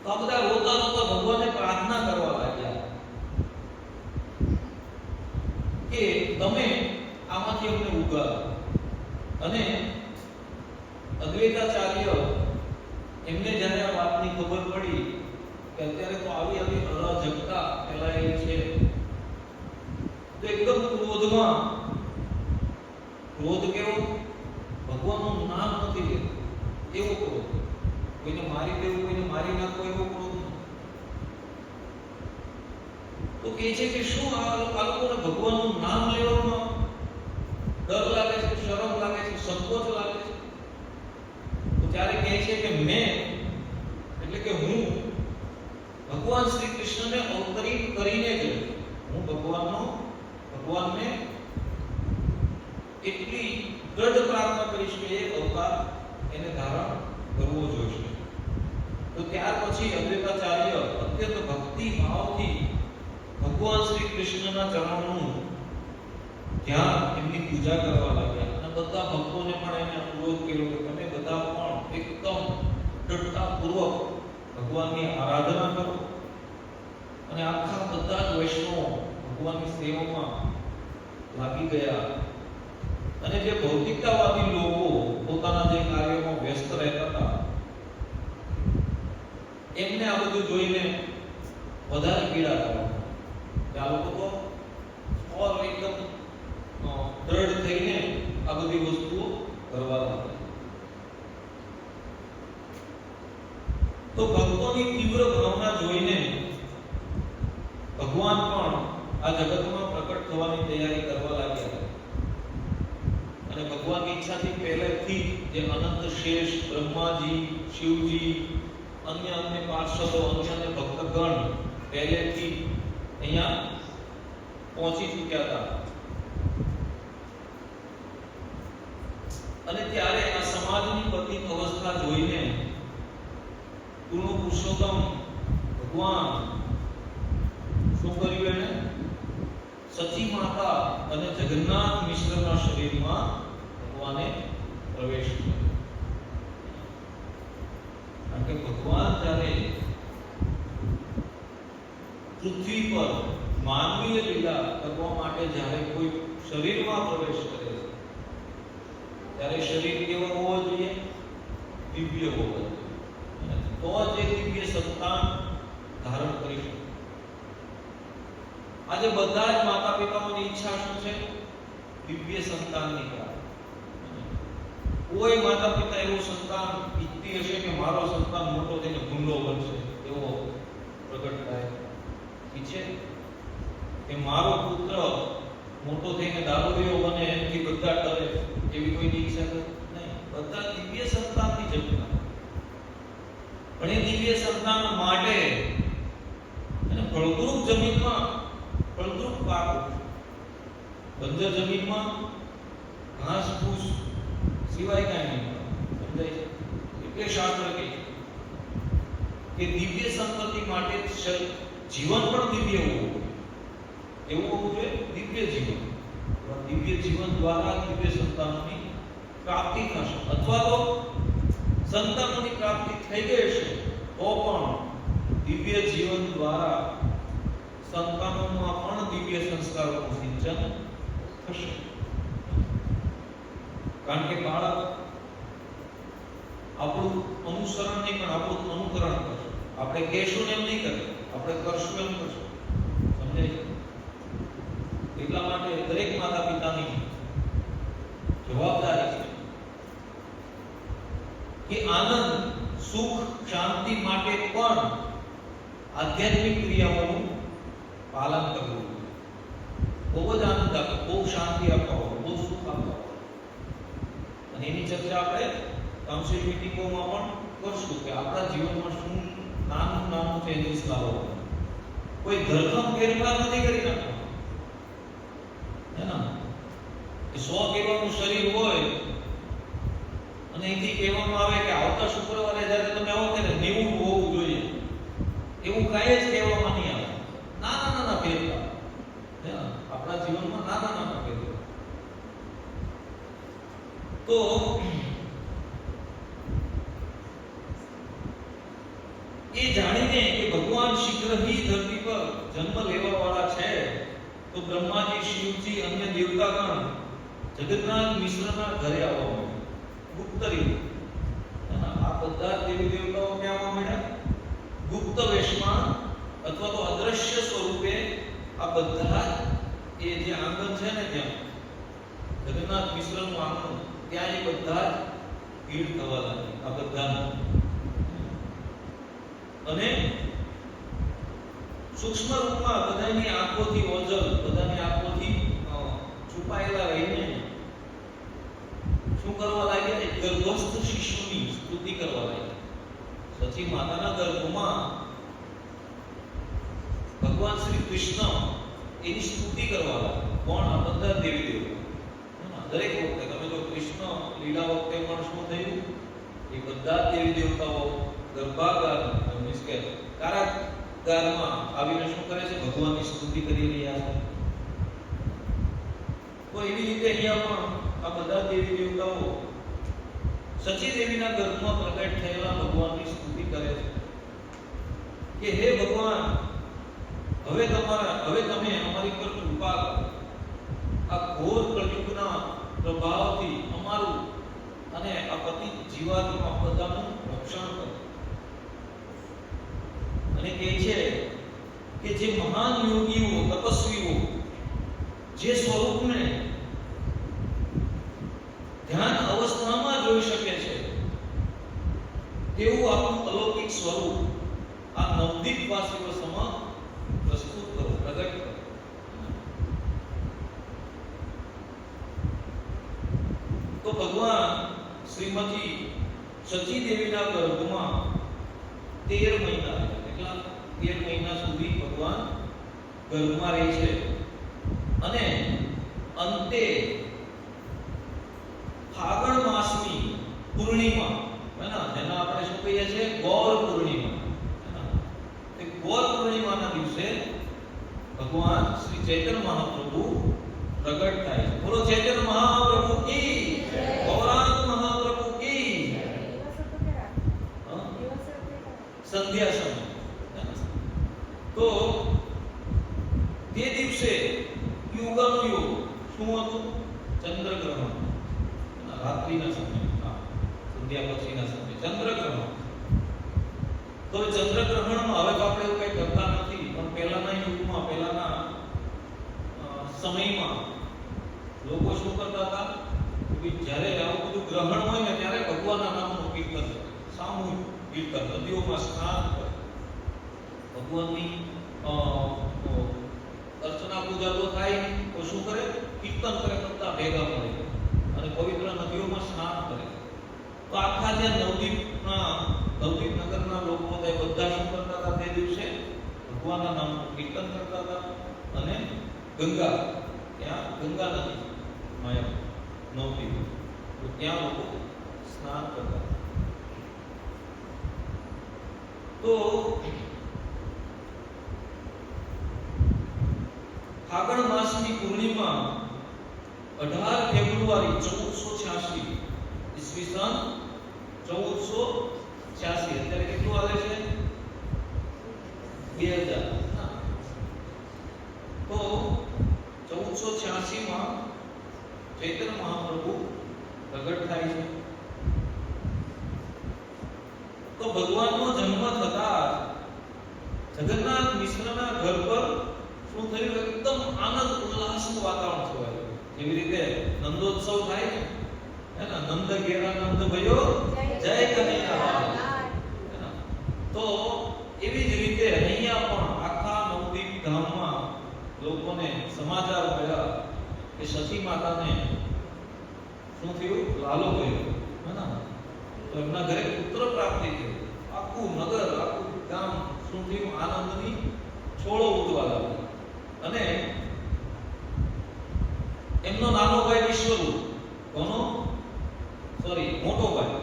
તો આ બધા રોતા રોતા ભગવાનને પ્રાર્થના કરવા લાગ્યા કે તમે આમાંથી અમને ઉગારો. અને અદ્વૈતાચાર્ય એમને જ્યારે આ વાતની ખબર પડી કે અત્યારે તો આવી અરાજકતા ફેલાયેલી છે તો એકદમ ક્રોધમાં, ક્રોધ કેવો, ભગવાનનું નામ નથી લેતું એવો ક્રોધ, કોઈને મારી દેવું, કોઈને મારી નાખવું એવો ક્રોધ. તો કહે છે કે શું આ લોકોને ભગવાનનું નામ લેવામાં ડર લાગે છે, શરમ લાગે છે, સંકોચ લાગે છે? તો ત્યારે કહે છે કે મેં એટલે કે હું ભગવાન શ્રી કૃષ્ણને અવતરિત કરીને જ હું ભગવાનને એટલી દ્રઢ પ્રાર્થના કરીશ કે એ અવતાર એને ધારણ કરવો જોઈએ. તો ત્યાર પછી અદ્વૈતાચાર્ય અત્યંત ભક્તિ ભાવથી ભગવાન શ્રી કૃષ્ણના ચરણોનું ધ્યાન, એમની પૂજા કરવા લાગ્યા. અને બધા ભક્તોને પણ એને અનુરોધ કર્યો કે તમે બધા પણ એકદમ દ્રઢતાપૂર્વક ભગવાનની આરાધના કરો. અને આખા બધા જ વૈષ્ણવો ભગવાનની સેવામાં લાગી ગયા. અને જે ભૌતિકતાવાદી લોકો પોતાના જે કાર્યોમાં વ્યસ્ત રહેતા હતા એમને આ બધું જોઈને વધારે પીડા થવા. આ લોકો તો એકદમ દ્રઢ થઈને આ બધી વસ્તુઓ કરવા લાગ્યા. તો ભક્તોની તીવ્ર ભાવના જોઈને ભગવાન પણ આ જગતમાં પ્રકટ થવાની તૈયારી કરવા લાગ્યા. અને ભગવાનની ઈચ્છાથી પહેલેથી જે અનંત શેષ, બ્રહ્માજી, શિવજી, અન્ય પાર્ષદો, અન્ય ભક્તગણ પહેલેથી અહીંયા પહોંચી ચૂક્યા હતા. અને ત્યારે આ સમાજની પતિત અવસ્થા જોઈને પૂર્ણ પુરુષોત્તમ ભગવાન શું કર્યું? એને સતી માતા અને જગન્નાથ મિશ્રના શરીરમાં ભગવાને પ્રવેશ કર્યો. કારણ કે ભગવાન જ્યારે પૃથ્વી પર માનવીય લીલા કરવા માટે જ્યારે કોઈ શરીરમાં પ્રવેશ કરે છે ત્યારે શરીર કેવો હોવો જોઈએ? દિવ્ય હોવો જોઈએ. તો જ એ દિવ્ય સંતાન ધારણ કરી શકે. આજે બધા જ માતા પિતાઓની ઈચ્છા શું છે? દિવ્ય સંતાનની પ્રાપ્તિ. કોઈ માતા પિતા એવું સંતાન ઈચ્છતી હશે કે મારો સંતાન મોટો થઈને ગુંડો બનશે, એવો પ્રગટ થાય? ઈચ્છે કે મારો પુત્ર મોટો થઈને દારૂડિયો બને, એનાથી બધા ડરે, એવી કોઈની ઈચ્છા નહીં. બધા દિવ્ય સંતાનની ઝંખના. પણ એ દિવ્ય સંતાન માટે અને ફળદ્રુપ જમીનમાં ફળદ્રુપ પાક, બંજર જમીનમાં ઘાસ ફૂસ સિવાય કાંઈ નહીં. સમજાય? એટલે શાસ્ત્ર કે દિવ્ય સંપત્તિ માટે જીવન પણ દિવ્ય હોવું જોઈએ. એવું હોવું જોઈએ દિવ્ય જીવન. દિવ્ય જીવન દ્વારા દિવ્ય સંતાનોની પ્રાપ્તિ થશે. અથવા તો સંતાનોની પ્રાપ્તિ થઈ ગઈ છે તો પણ દિવ્ય જીવન દ્વારા સંતાનોમાં પણ દિવ્ય સંસ્કારોનું સિંચન થશે. કારણ કે બાળક આપણું અનુસરણ નહીં પણ આપણું અનુકરણ કરશે. આપણે કહેશું એમ નહીં કરે, આપણે કરશું એમ કરશું. સમજાય? એટલા માટે દરેક માતા પિતાની જવાબદારી છે કે આનંદ, સુખ, શાંતિ માટે પણ આધ્યાત્મિક ક્રિયાઓનું પાલન કરવું જોઈએ. બહુ જ આનંદ આપે, બહુ શાંતિ આપવા, બહુ સુખ આપવા. અને એની ચર્ચા આપણે કાઉન્સિલ મીટિંગોમાં પણ કરશું કે આપણા જીવનમાં શું નાનું ચેન્જીસ લાવવો. કોઈ ધરખમ ફેરફાર નથી કરી નાખવાનો. હે ને? કે 100 કિલોનું શરીર હોય અને એથી કહેવામાં આવે કે આવતા શુક્રવારે જ્યારે તમે આવો ત્યારે 90 હોવું જોઈએ, એવું કાંઈ જ કહેવામાં નહીં આવે. નાના ફેરફાર. આપણા જીવનમાં નાના ફેરફાર. તો એ જાણીને કે ભગવાન શીઘ્ર ही ધરતી પર જન્મ લેવા વાળા છે, તો બ્રહ્માજી, શિવજી, અન્ય દેવતાગણ જગન્નાથ મિશ્રના ઘરે આવવા માંડ્યા. ગુપ્ત રીતે. આ બધા દેવી દેવતાઓ ક્યાં આવવા માંડ્યા? ગુપ્ત વેશમાં અથવા તો અદ્રશ્ય સ્વરૂપે. આ બધા એ જે આંગણ છે ને, ત્યાં જગન્નાથ મિશ્રનું આંગણ, ત્યાં એ બધા ભીડ થવા લાગી. આ બધાનું. અને સૂક્ષ્મ રૂપમાં બધાની આંખોથી ઓજલ, બધાની આંખોથી છુપાયેલા રહીને શું કરવા લાગ્યા? ગર્ભસ્થ શિશુની સ્તુતિ કરવા લાગ્યા. સચી માતાના ગર્ભમાં ભગવાન શ્રી કૃષ્ણ એની સ્તુતિ કરવા લાગ્યા. કોણ? આ બધા દેવી દેવતા. દરેક વખતે તમે જો કૃષ્ણ લીલા વખતે પણ શું થયું? એ બધા દેવી દેવતાઓ ગર્ભાગાર મીન્સ કે કારાગારમાં આવીને શું કરે છે? ભગવાનની સ્તુતિ કરી રહ્યા છે. તો એવી રીતે અહીંયા પણ આ બધા દેવી દેવતાઓ સચી દેવીના ગર્ભમાં પ્રગટ થયેલા ભગવાનની સ્તુતિ કરે છે કે હે ભગવાન, હવે તમે અમારી પર કૃપા કરો. આ ઘોર કળયુગના પ્રભાવથી અમારું અને આ પતિ જીવાત્મા બધાનું રક્ષણ કરો. અને કહે છે કે જે મહાન યોગીઓ, તપસ્વીઓ જે સ્વરૂપને ધ્યાન અવસ્થામાં જોઈ શકે છે, તેવું આપણું અલૌકિક સ્વરૂપ આ નવદીપવાસીઓ સમક્ષ પ્રસ્તુત કરો, પ્રગટ કરો. તો ભગવાન શ્રીમતી સચી દેવીના ગર્ભમાં 13 મહિના રહ્યા. એટલા 13 મહિના સુધી ભગવાન ગર્ભમાં રહે છે. અને અંતે ફાગણ માસની પૂર્ણિમા, જેને આપણે શું કહીએ છીએ ગૌર પૂર્ણિમા, તે ગૌર પૂર્ણિમાના દિવસે ભગવાન શ્રી ચૈતન્ય મહાપ્રભુ પ્રગટ થાય છે. બોલો ચૈતન્ય મહાપ્રભુ કી જય, ગૌરાંગ મહાપ્રભુ કી જય. સંધ્યા સમય તો તે દિવસે યુગનું યુગ શું હતું? ચંદ્રગ્રહણ, રાત્રિના સમય, સંધ્યા પછીના સમય ચંદ્રગ્રહણ. તો ચંદ્રગ્રહણમાં હવે તો આપણે એવું કઈ કરતા નથી, પણ પહેલાના યુગમાં, પહેલાના સમયમાં લોકો શું કરતા હતા કે જ્યારે આવું બધું ગ્રહણ હોય ને ત્યારે ભગવાનના નામનું કીર્તન, સામૂહિક કીર્તન, નદીઓમાં સ્નાન કરે, ભગવાનની અર્ચના પૂજા તો થાય નહીં, તો શું કરે? કીર્તન કરે, કરતા ભેગા મળે અને પવિત્ર નદીઓમાં સ્નાન કરે. તો આખા જે નવદીપ નગરના લોકો બધા શું કરતા હતા? તે દિવસે ભગવાનના નામનું કીર્તન કરતા હતા અને ગંગા, ત્યાં ગંગા નદી માયા નવદીપ, તો ત્યાં લોકો સ્નાન કરતા. તો ફાગણ માસની પૂર્ણિમા 18 ફેબ્રુઆરી 1486 ઈસવીસન 1486, અત્યારે કેટલું આવે છે? 2000. તો 1486 માં ચૈતન્ય મહાપ્રભુ પ્રગટ થાય છે. તો ભગવાનનો જન્મ થતા જગન્નાથ મિશ્રના ઘર પર શું થયું? એકદમ આનંદ ઉલ્લાસનું વાતાવરણ છવાયું. જેવી રીતે નંદોત્સવ થાય છે, હે ને, નંદ ઘેરા નંદ ભયો જય કનૈયાલાલ, હે ને. તો એવી જ રીતે અહીંયા પણ આખા નવદીપ ધામમાં લોકોને સમાચાર મળ્યા કે સતી માતાને શું થયું? લાલો ગયો, હે ને. તો એમના ઘરે પુત્ર પ્રાપ્તિ થઈ. આખું નગર, આખું ગામ શું થયું? આનંદની છોડો ઉડવા લાગ્યો. અને એમનો નાનો ભાઈ વિશ્વરૂપ, કોનો? મોટો ભાઈ,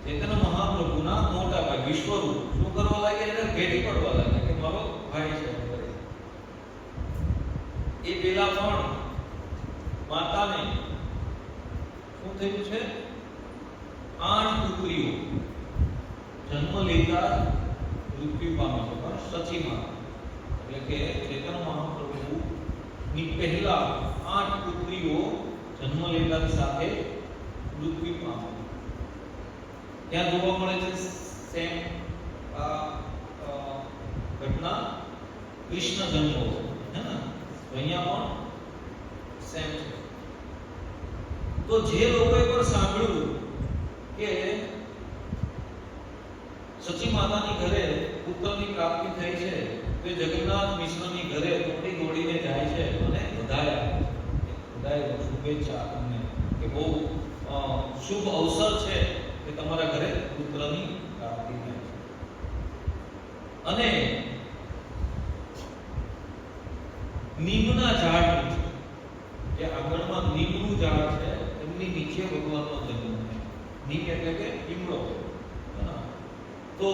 ચૈતન્ય મહાપ્રભુના મોટા ભાઈ વિશ્વરૂપ શું કરવા લાગ્યા? એને ભેટી પડવા લાગ્યા કે મારો ભાઈ છે. એ પેલા પણ માતાને શું થયું છે? 8 પુત્રીઓ જન્મ લેતા મૃત્યુ પામી છે, પણ સચી માતા એટલે કે ચૈતન્ય મહાપ્રભુ ની પહેલા 8 પુત્રીઓ જન્મ લેતાની સાથે મૃત્યુ પામી. ત્યાં જોવા મળે છે સેમ ઘટના કૃષ્ણ જન્મ, હે ને. અહીંયા પણ સેમ છે. તો જે લોકોએ પણ સાંભળ્યું કે સચી માતાની ઘરે પુત્રની પ્રાપ્તિ થઈ છે, તે જગન્નાથ મિશ્રની ઘરે દોડીને જાય છે અને બધાય શુભેચ્છા આપીને કે બહુ શુભ અવસર છે કે તમારા ઘરે પુત્રની પ્રાપ્તિ થાય છે. અને નીમના ઝાડ નીચે, જે આંગણમાં નીમનું ઝાડ છે, એમની નીચે ભગવાનનો જન્મ થયો. નીમ એટલે કે લીમડો. તો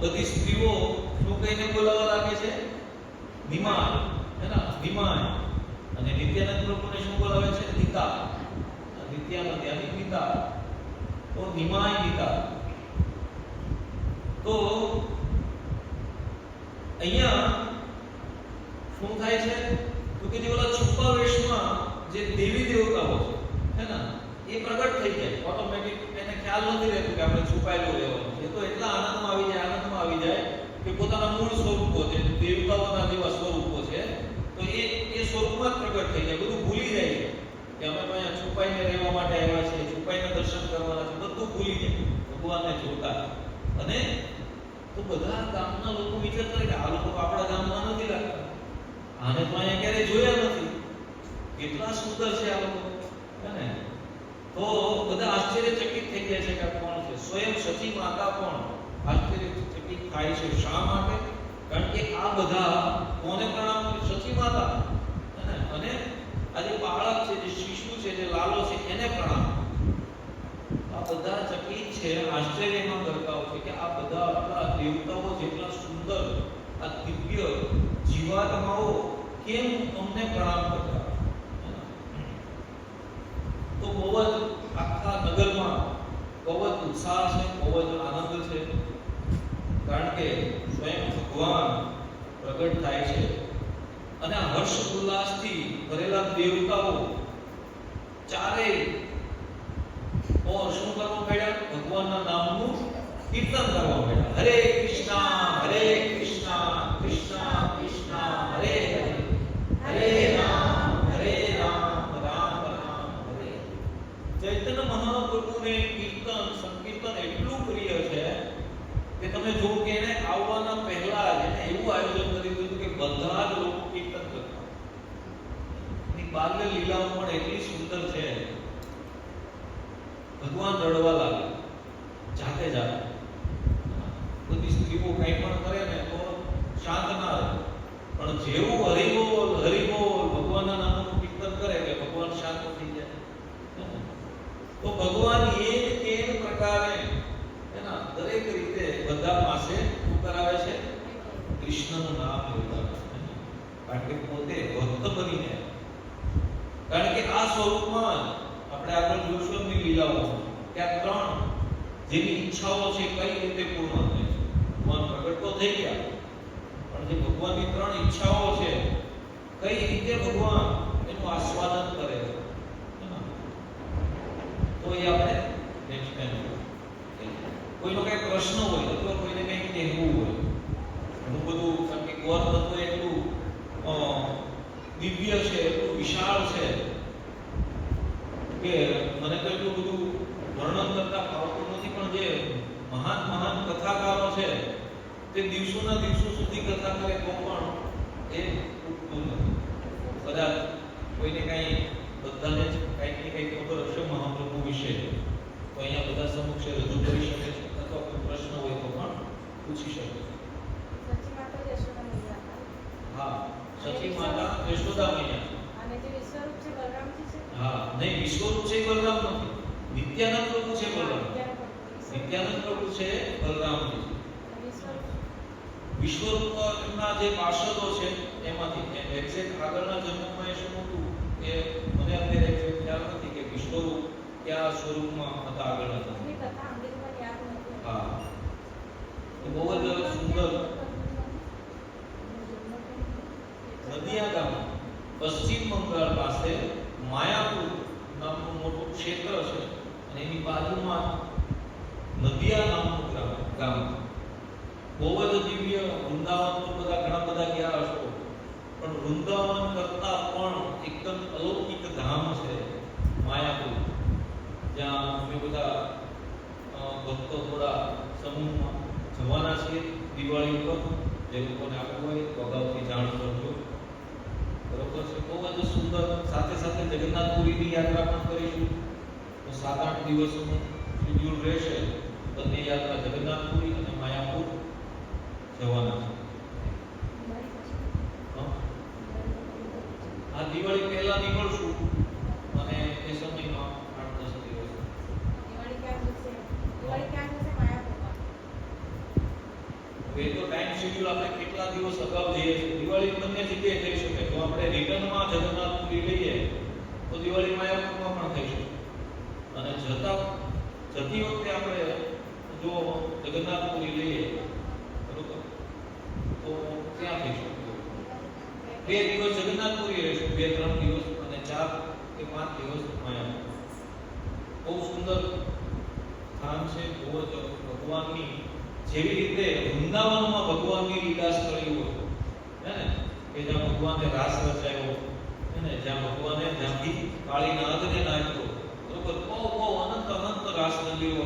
બધી સ્ત્રીઓ શું કહીને બોલાવવા લાગે છે? નિમાય, હે ને, નિમાય. અને નિત્યાનંદ પ્રભુને શું બોલાવે છે? પિતા. નિત્યાનંદ યાની પિતા. તો નિમાય પિતા. તો અહીંયા શું થાય છે? તો કે જે ઓલા છુપા વેશમાં જે દેવી દેવતાઓ છે, હે ને, એ પ્રગટ થઈ જાય ઓટોમેટિક. એને ખ્યાલ નથી રહેતો કે આપણે છુપાયેલું રહેવાનું છે. તો એટલા આનંદમાં આવી જાય કે પોતાના મૂળ સ્વરૂપો છે, દેવતાઓના જેવા સ્વરૂપો છે, તો એ સ્વરૂપમાં જ પ્રગટ થઈ જાય. બધું ભૂલી જાય છે કે અમે તો અહીંયા છુપાઈને રહેવા માટે આવ્યા છીએ, છુપાઈને દર્શન કરવાના છે, બધું ભૂલી જાય ભગવાનને જોતા. અને તો બધા ગામના લોકો વિચાર કરે કે આ લોકો આપણા ગામમાં નથી લાગતા, આને તો અહીંયા ક્યારે જોયા નથી, કેટલા સુંદર છે આ લોકો, હે ને. તો બધા આશ્ચર્યચકિત થઈ ગયા છે કે આ કોણ છે. સ્વયં સતી માતા પણ આશ્ચર્યચકિત થાય છે. શા માટે? કારણ કે આ બધા કોને પ્રણામ કરે? સતી માતા, હે ને. આ જે બાળક છે, જે શિશુ છે, જે લાલો છે, એને પ્રણામ. આ બધા ચકિત છે, આશ્ચર્યમાં ગરકાવ છે કે આ બધા આપણા દેવતાઓ જેટલા સુંદર, આ દિવ્ય જીવાત્માઓ કેમ અમને પ્રણામ કરતા? તો બહુ જ આખા નગરમાં બહુ જ ઉત્સાહ છે, બહુ જ આનંદ છે, કારણ કે સ્વયં ભગવાન પ્રગટ થાય છે અને આ હર્ષ ઉલ્લાસથી ભરેલા દેવતાઓ ચારે ઓર શું કરવા મળ્યા? ભગવાનના નામનું કીર્તન કરવા મળ્યા. હરે કૃષ્ણ, કૃષ્ણ કૃષ્ણ, હરે હરે, હરે રામ, રામ રામ, હરે. ચૈતન્ય મહાપ્રભુને કીર્તન સંકીર્તન એટલું પ્રિય છે કે તમે જો કે એને આવવાના પહેલા જ એને એવું આયોજન કરી દીધું કે બધા જ લોકો કીર્તન કરતા. એની બાલ્ય લીલાઓ પણ એટલી સુંદર છે. ભગવાન રડવા લાગે જાતે જાતે. બધી સ્ત્રીઓ કંઈ પણ કરે ને તો શાંત ના રહે, પણ જેવું હરિબોલ હરિબોલ ભગવાનના નામનું કીર્તન કરે કે ભગવાન શાંત થઈ જાય. તો ભગવાન એક પ્રકારે એના દરેક રીતે બધા પાસે શું કરાવે છે? કૃષ્ણનું નામ લેવડાવે છે. કારણ કે પોતે ભક્ત બનીને, કારણ કે આ સ્વરૂપમાં આપણે આગળ જોશું એમની લીલાઓ કે આ ત્રણ જેની ઈચ્છાઓ છે કઈ રીતે પૂર્ણ થાય છે. ભગવાન પ્રગટ તો થઈ ગયા, પણ જે ભગવાનની ત્રણ ઈચ્છાઓ છે કઈ રીતે ભગવાન એનું આસ્વાદન કરે છે, તો એ આપણે નેક્સ્ટ ટાઈમ કોઈનો કઈ પ્રશ્ન હોય અથવા કોઈને કઈ કહેવું હોય, ઘણું બધું, કારણ કે ગોર તત્વ એટલું દિવ્ય છે, એટલું વિશાળ છે કે મને તો એટલું બધું વર્ણન કરતા ફાવતું નથી, પણ જે મહાન મહાન કથાકારો છે તે દિવસોના દિવસો સુધી કથા કરે તો પણ એ તૂટતું નથી. કદાચ કોઈને કઈ બધાને જ કંઈક ને કંઈક ખબર હશે મહાપ્રભુ વિશે, તો અહીંયા બધા સમક્ષ રજૂ કરી શકે છે અથવા કોઈ પ્રશ્ન હોય તો પણ પૂછી શકે છે. હા, સચી માતા યશોદા મૈયા. અને જે વિશ્વરૂપ છે બલરામજી છે. હા, નહીં, વિશ્વરૂપ છે બલરામ નથી, નિત્યાનંદ પ્રભુ છે બલરામ. નિત્યાનંદ પ્રભુ છે બલરામજી. વિશ્વરૂપના જે પાર્ષદો છે એમાંથી એક્ઝેક્ટ આગળના જન્મમાં એ શું હતું એ મને અત્યારે એક્ઝેક્ટ ખ્યાલ નથી કે વિશ્વરૂપ કયા સ્વરૂપમાં હતા આગળના જન્મ. હા, તો બહુ જ સુંદર. નદિયા ગામ પશ્ચિમ બંગાળ પાસે માયાપુર નામનું મોટું ક્ષેત્ર છે અને એની બાજુમાં નદિયા નામનું ગામ. બહુ જ દિવ્ય. વૃંદાવન તો ઘણા બધા ગયા હશો, પણ વૃંદાવન કરતા પણ એકદમ અલૌકિક ધામ છે માયાપુર, જ્યાં અમે બધા ભક્તો થોડા સમૂહમાં જવાના છીએ દિવાળી ઉપર. જે લોકોને આપવું હોય તો અગાઉથી જાણ કરજો. બરોબર છે? બહુ જ સુંદર. સાથે સાથે જગન્નાથપુરીની યાત્રા પણ કરીશું. તો 7-8 દિવસનું શેડ્યુલ રહેશે. બંને યાત્રા જગન્નાથપુરી અને માયાપુર જવાના છે. આ દિવાળી પહેલા નીકળશું અને એ સમયમાં 8-10 દિવસ. હવે તો ટાઈમ શેડ્યુલ આપણે કેટલા દિવસ અગાઉ જઈએ છીએ. દિવાળી બંને જગ્યાએ થઈ શકે. જો આપણે રિટર્નમાં જગન્નાથપુરી લઈએ તો દિવાળી માયાપુરમાં પણ થઈ શકે, અને જતી વખતે આપણે જો જગન્નાથપુરી લઈએ બરોબર તો ત્યાં થઈ શકે. 2 દિવસ જગન્નાથપુરી રહીશું, 2-3 દિવસ, અને 4 કે 5 દિવસ માયાપુર. બહુ સુંદર સ્થાન છે. બહુ જ ભગવાનની જેવી રીતે વૃંદાવનમાં ભગવાનની લીલા સ્થળીઓ છે ને, કે જ્યાં ભગવાને રાસ રચાયો છે ને, જ્યાં ભગવાને જ્યાંથી કાળી નાગને નાખ્યો બરોબર, બહુ અનંત રાસ સ્થળીઓ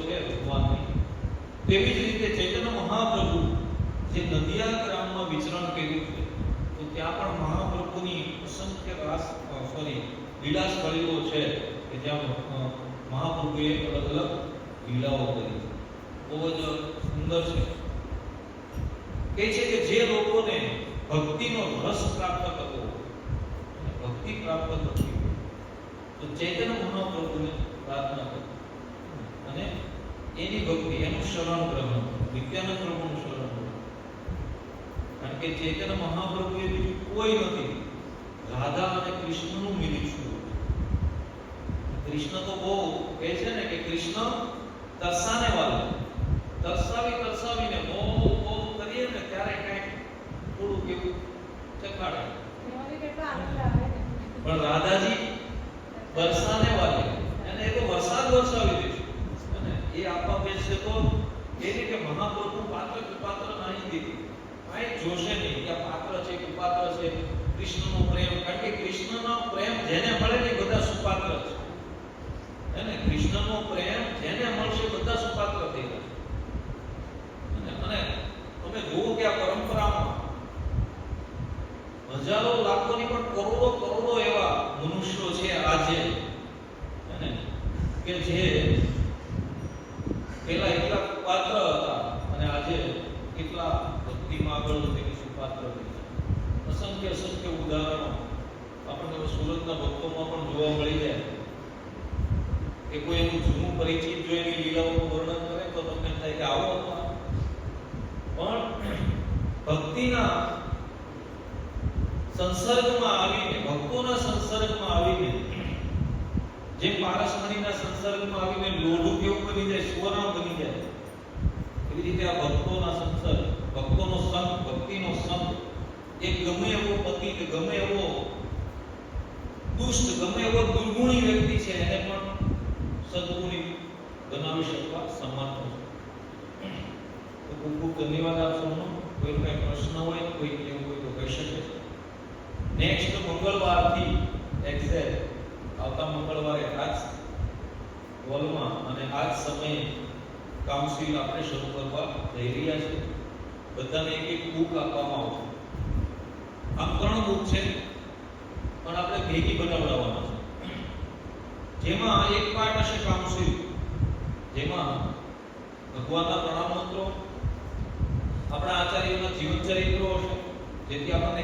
છે ભગવાનની. તેવી જ રીતે ચૈતન્ય મહાપ્રભુ જે નદિયા ગ્રામમાં વિચરણ કર્યું છે, તો ત્યાં પણ મહાપ્રભુની અસંખ્ય લીલા સ્થળીઓ છે કે જ્યાં મહાપ્રભુએ અલગ અલગ લીલાઓ કરી. બહુ જ સુંદર છે. કહે છે કે જે લોકોને ભક્તિનો રસ પ્રાપ્ત કરવો, ભક્તિ પ્રાપ્ત થતી હોય તો ચૈતન્ય મહાપ્રભુને પ્રાર્થના કરો અને એની ભક્તિ, એનું શરણ ગ્રહણ, નિત્યાનંદ પ્રભુનું શરણ ગ્રહણ. કારણ કે ચૈતન્ય મહાપ્રભુ એ બીજું કોઈ નથી, રાધા અને કૃષ્ણનું મિલિત સ્વરૂપ. કૃષ્ણ તો બહુ કહે છે ને કે કૃષ્ણ તરસાને વાળા, તરસાવીને બહુ કરીએ ને ત્યારે કઈ થોડું કેવું ચખાડે, એમાંથી કેટલો આનંદ આવે ને. પણ રાધાજી બરસાને વાલે, અને એ તો વરસાદ વરસાવી દે છે. અને એ આપવા બેસે તો એની કે મહાપ્રભુ પાત્ર કૃપાત્ર નહીં દીધી, કાંઈ જોશે નહીં કે આ પાત્ર છે કૃપાત્ર છે. કૃષ્ણનો પ્રેમ, કારણ કે કૃષ્ણનો પ્રેમ જેને મળે ને બધા સુપાત્ર છે. અને કૃષ્ણનો પ્રેમ જેને મળશે બધા સુપાત્ર થઈ જશે. અને તમે જુઓ કે આ પરંપરામાં હજારો લાખોની પણ કરોડો એવા મનુષ્યો છે આજે, કે જે પેલા એટલા પાત્ર હતા અને આજે કેટલા ભક્તિમાં આગળ વધીને સુપાત્ર થઈ છે. અસંખ્ય ઉદાહરણો આપણને સુરતના ભક્તોમાં પણ જોવા મળી જાય કે કોઈ એનું જૂનું પરિચિત જો એની લીલાઓનું વર્ણન કરે તો તમને થાય કે આવો હતો. પણ ભક્તિના સંસર્ગમાં આવીને, ભક્તોના સંસર્ગમાં આવીને, જે પારસમણીના સંસર્ગમાં આવીને લોઢું કેવું બની જાય, સુવર્ણ બની જાય, એવી રીતે આ ભક્તોના સંસર્ગ, ભક્તોનો સંગ, ભક્તિનો સંગ, એક ગમે એવો પતિ કે ગમે એવો દુષ્ટ, ગમે એવો દુર્ગુણી વ્યક્તિ છે એને પણ સદગુણી બનાવી શકવા સમર્થ છે. તો ખૂબ ખૂબ ધન્યવાદ આપ સૌનો. કોઈ કઈ પ્રશ્ન હોય, કોઈ કેવું હોય તો કહી શકે છે. નેક્સ્ટ મંગળવારથી એક્ઝેક્ટ આવતા મંગળવારે આજ હોલમાં અને આજ સમયે કાઉન્સિલ આપણે શરૂ કરવા જઈ રહ્યા છે. બધાને એક બુક આપવામાં આવશે. આમ 3 બુક છે પણ આપણે ભેગી બનાવડાવવાના છે. જેમાં એક પાર્ટ હશે કાઉન્સિલ, જેમાં ભગવાનના પ્રણામ મંત્રો, આપણા આચાર્યોના જીવન ચરિત્રો હશે, જેથી આપણને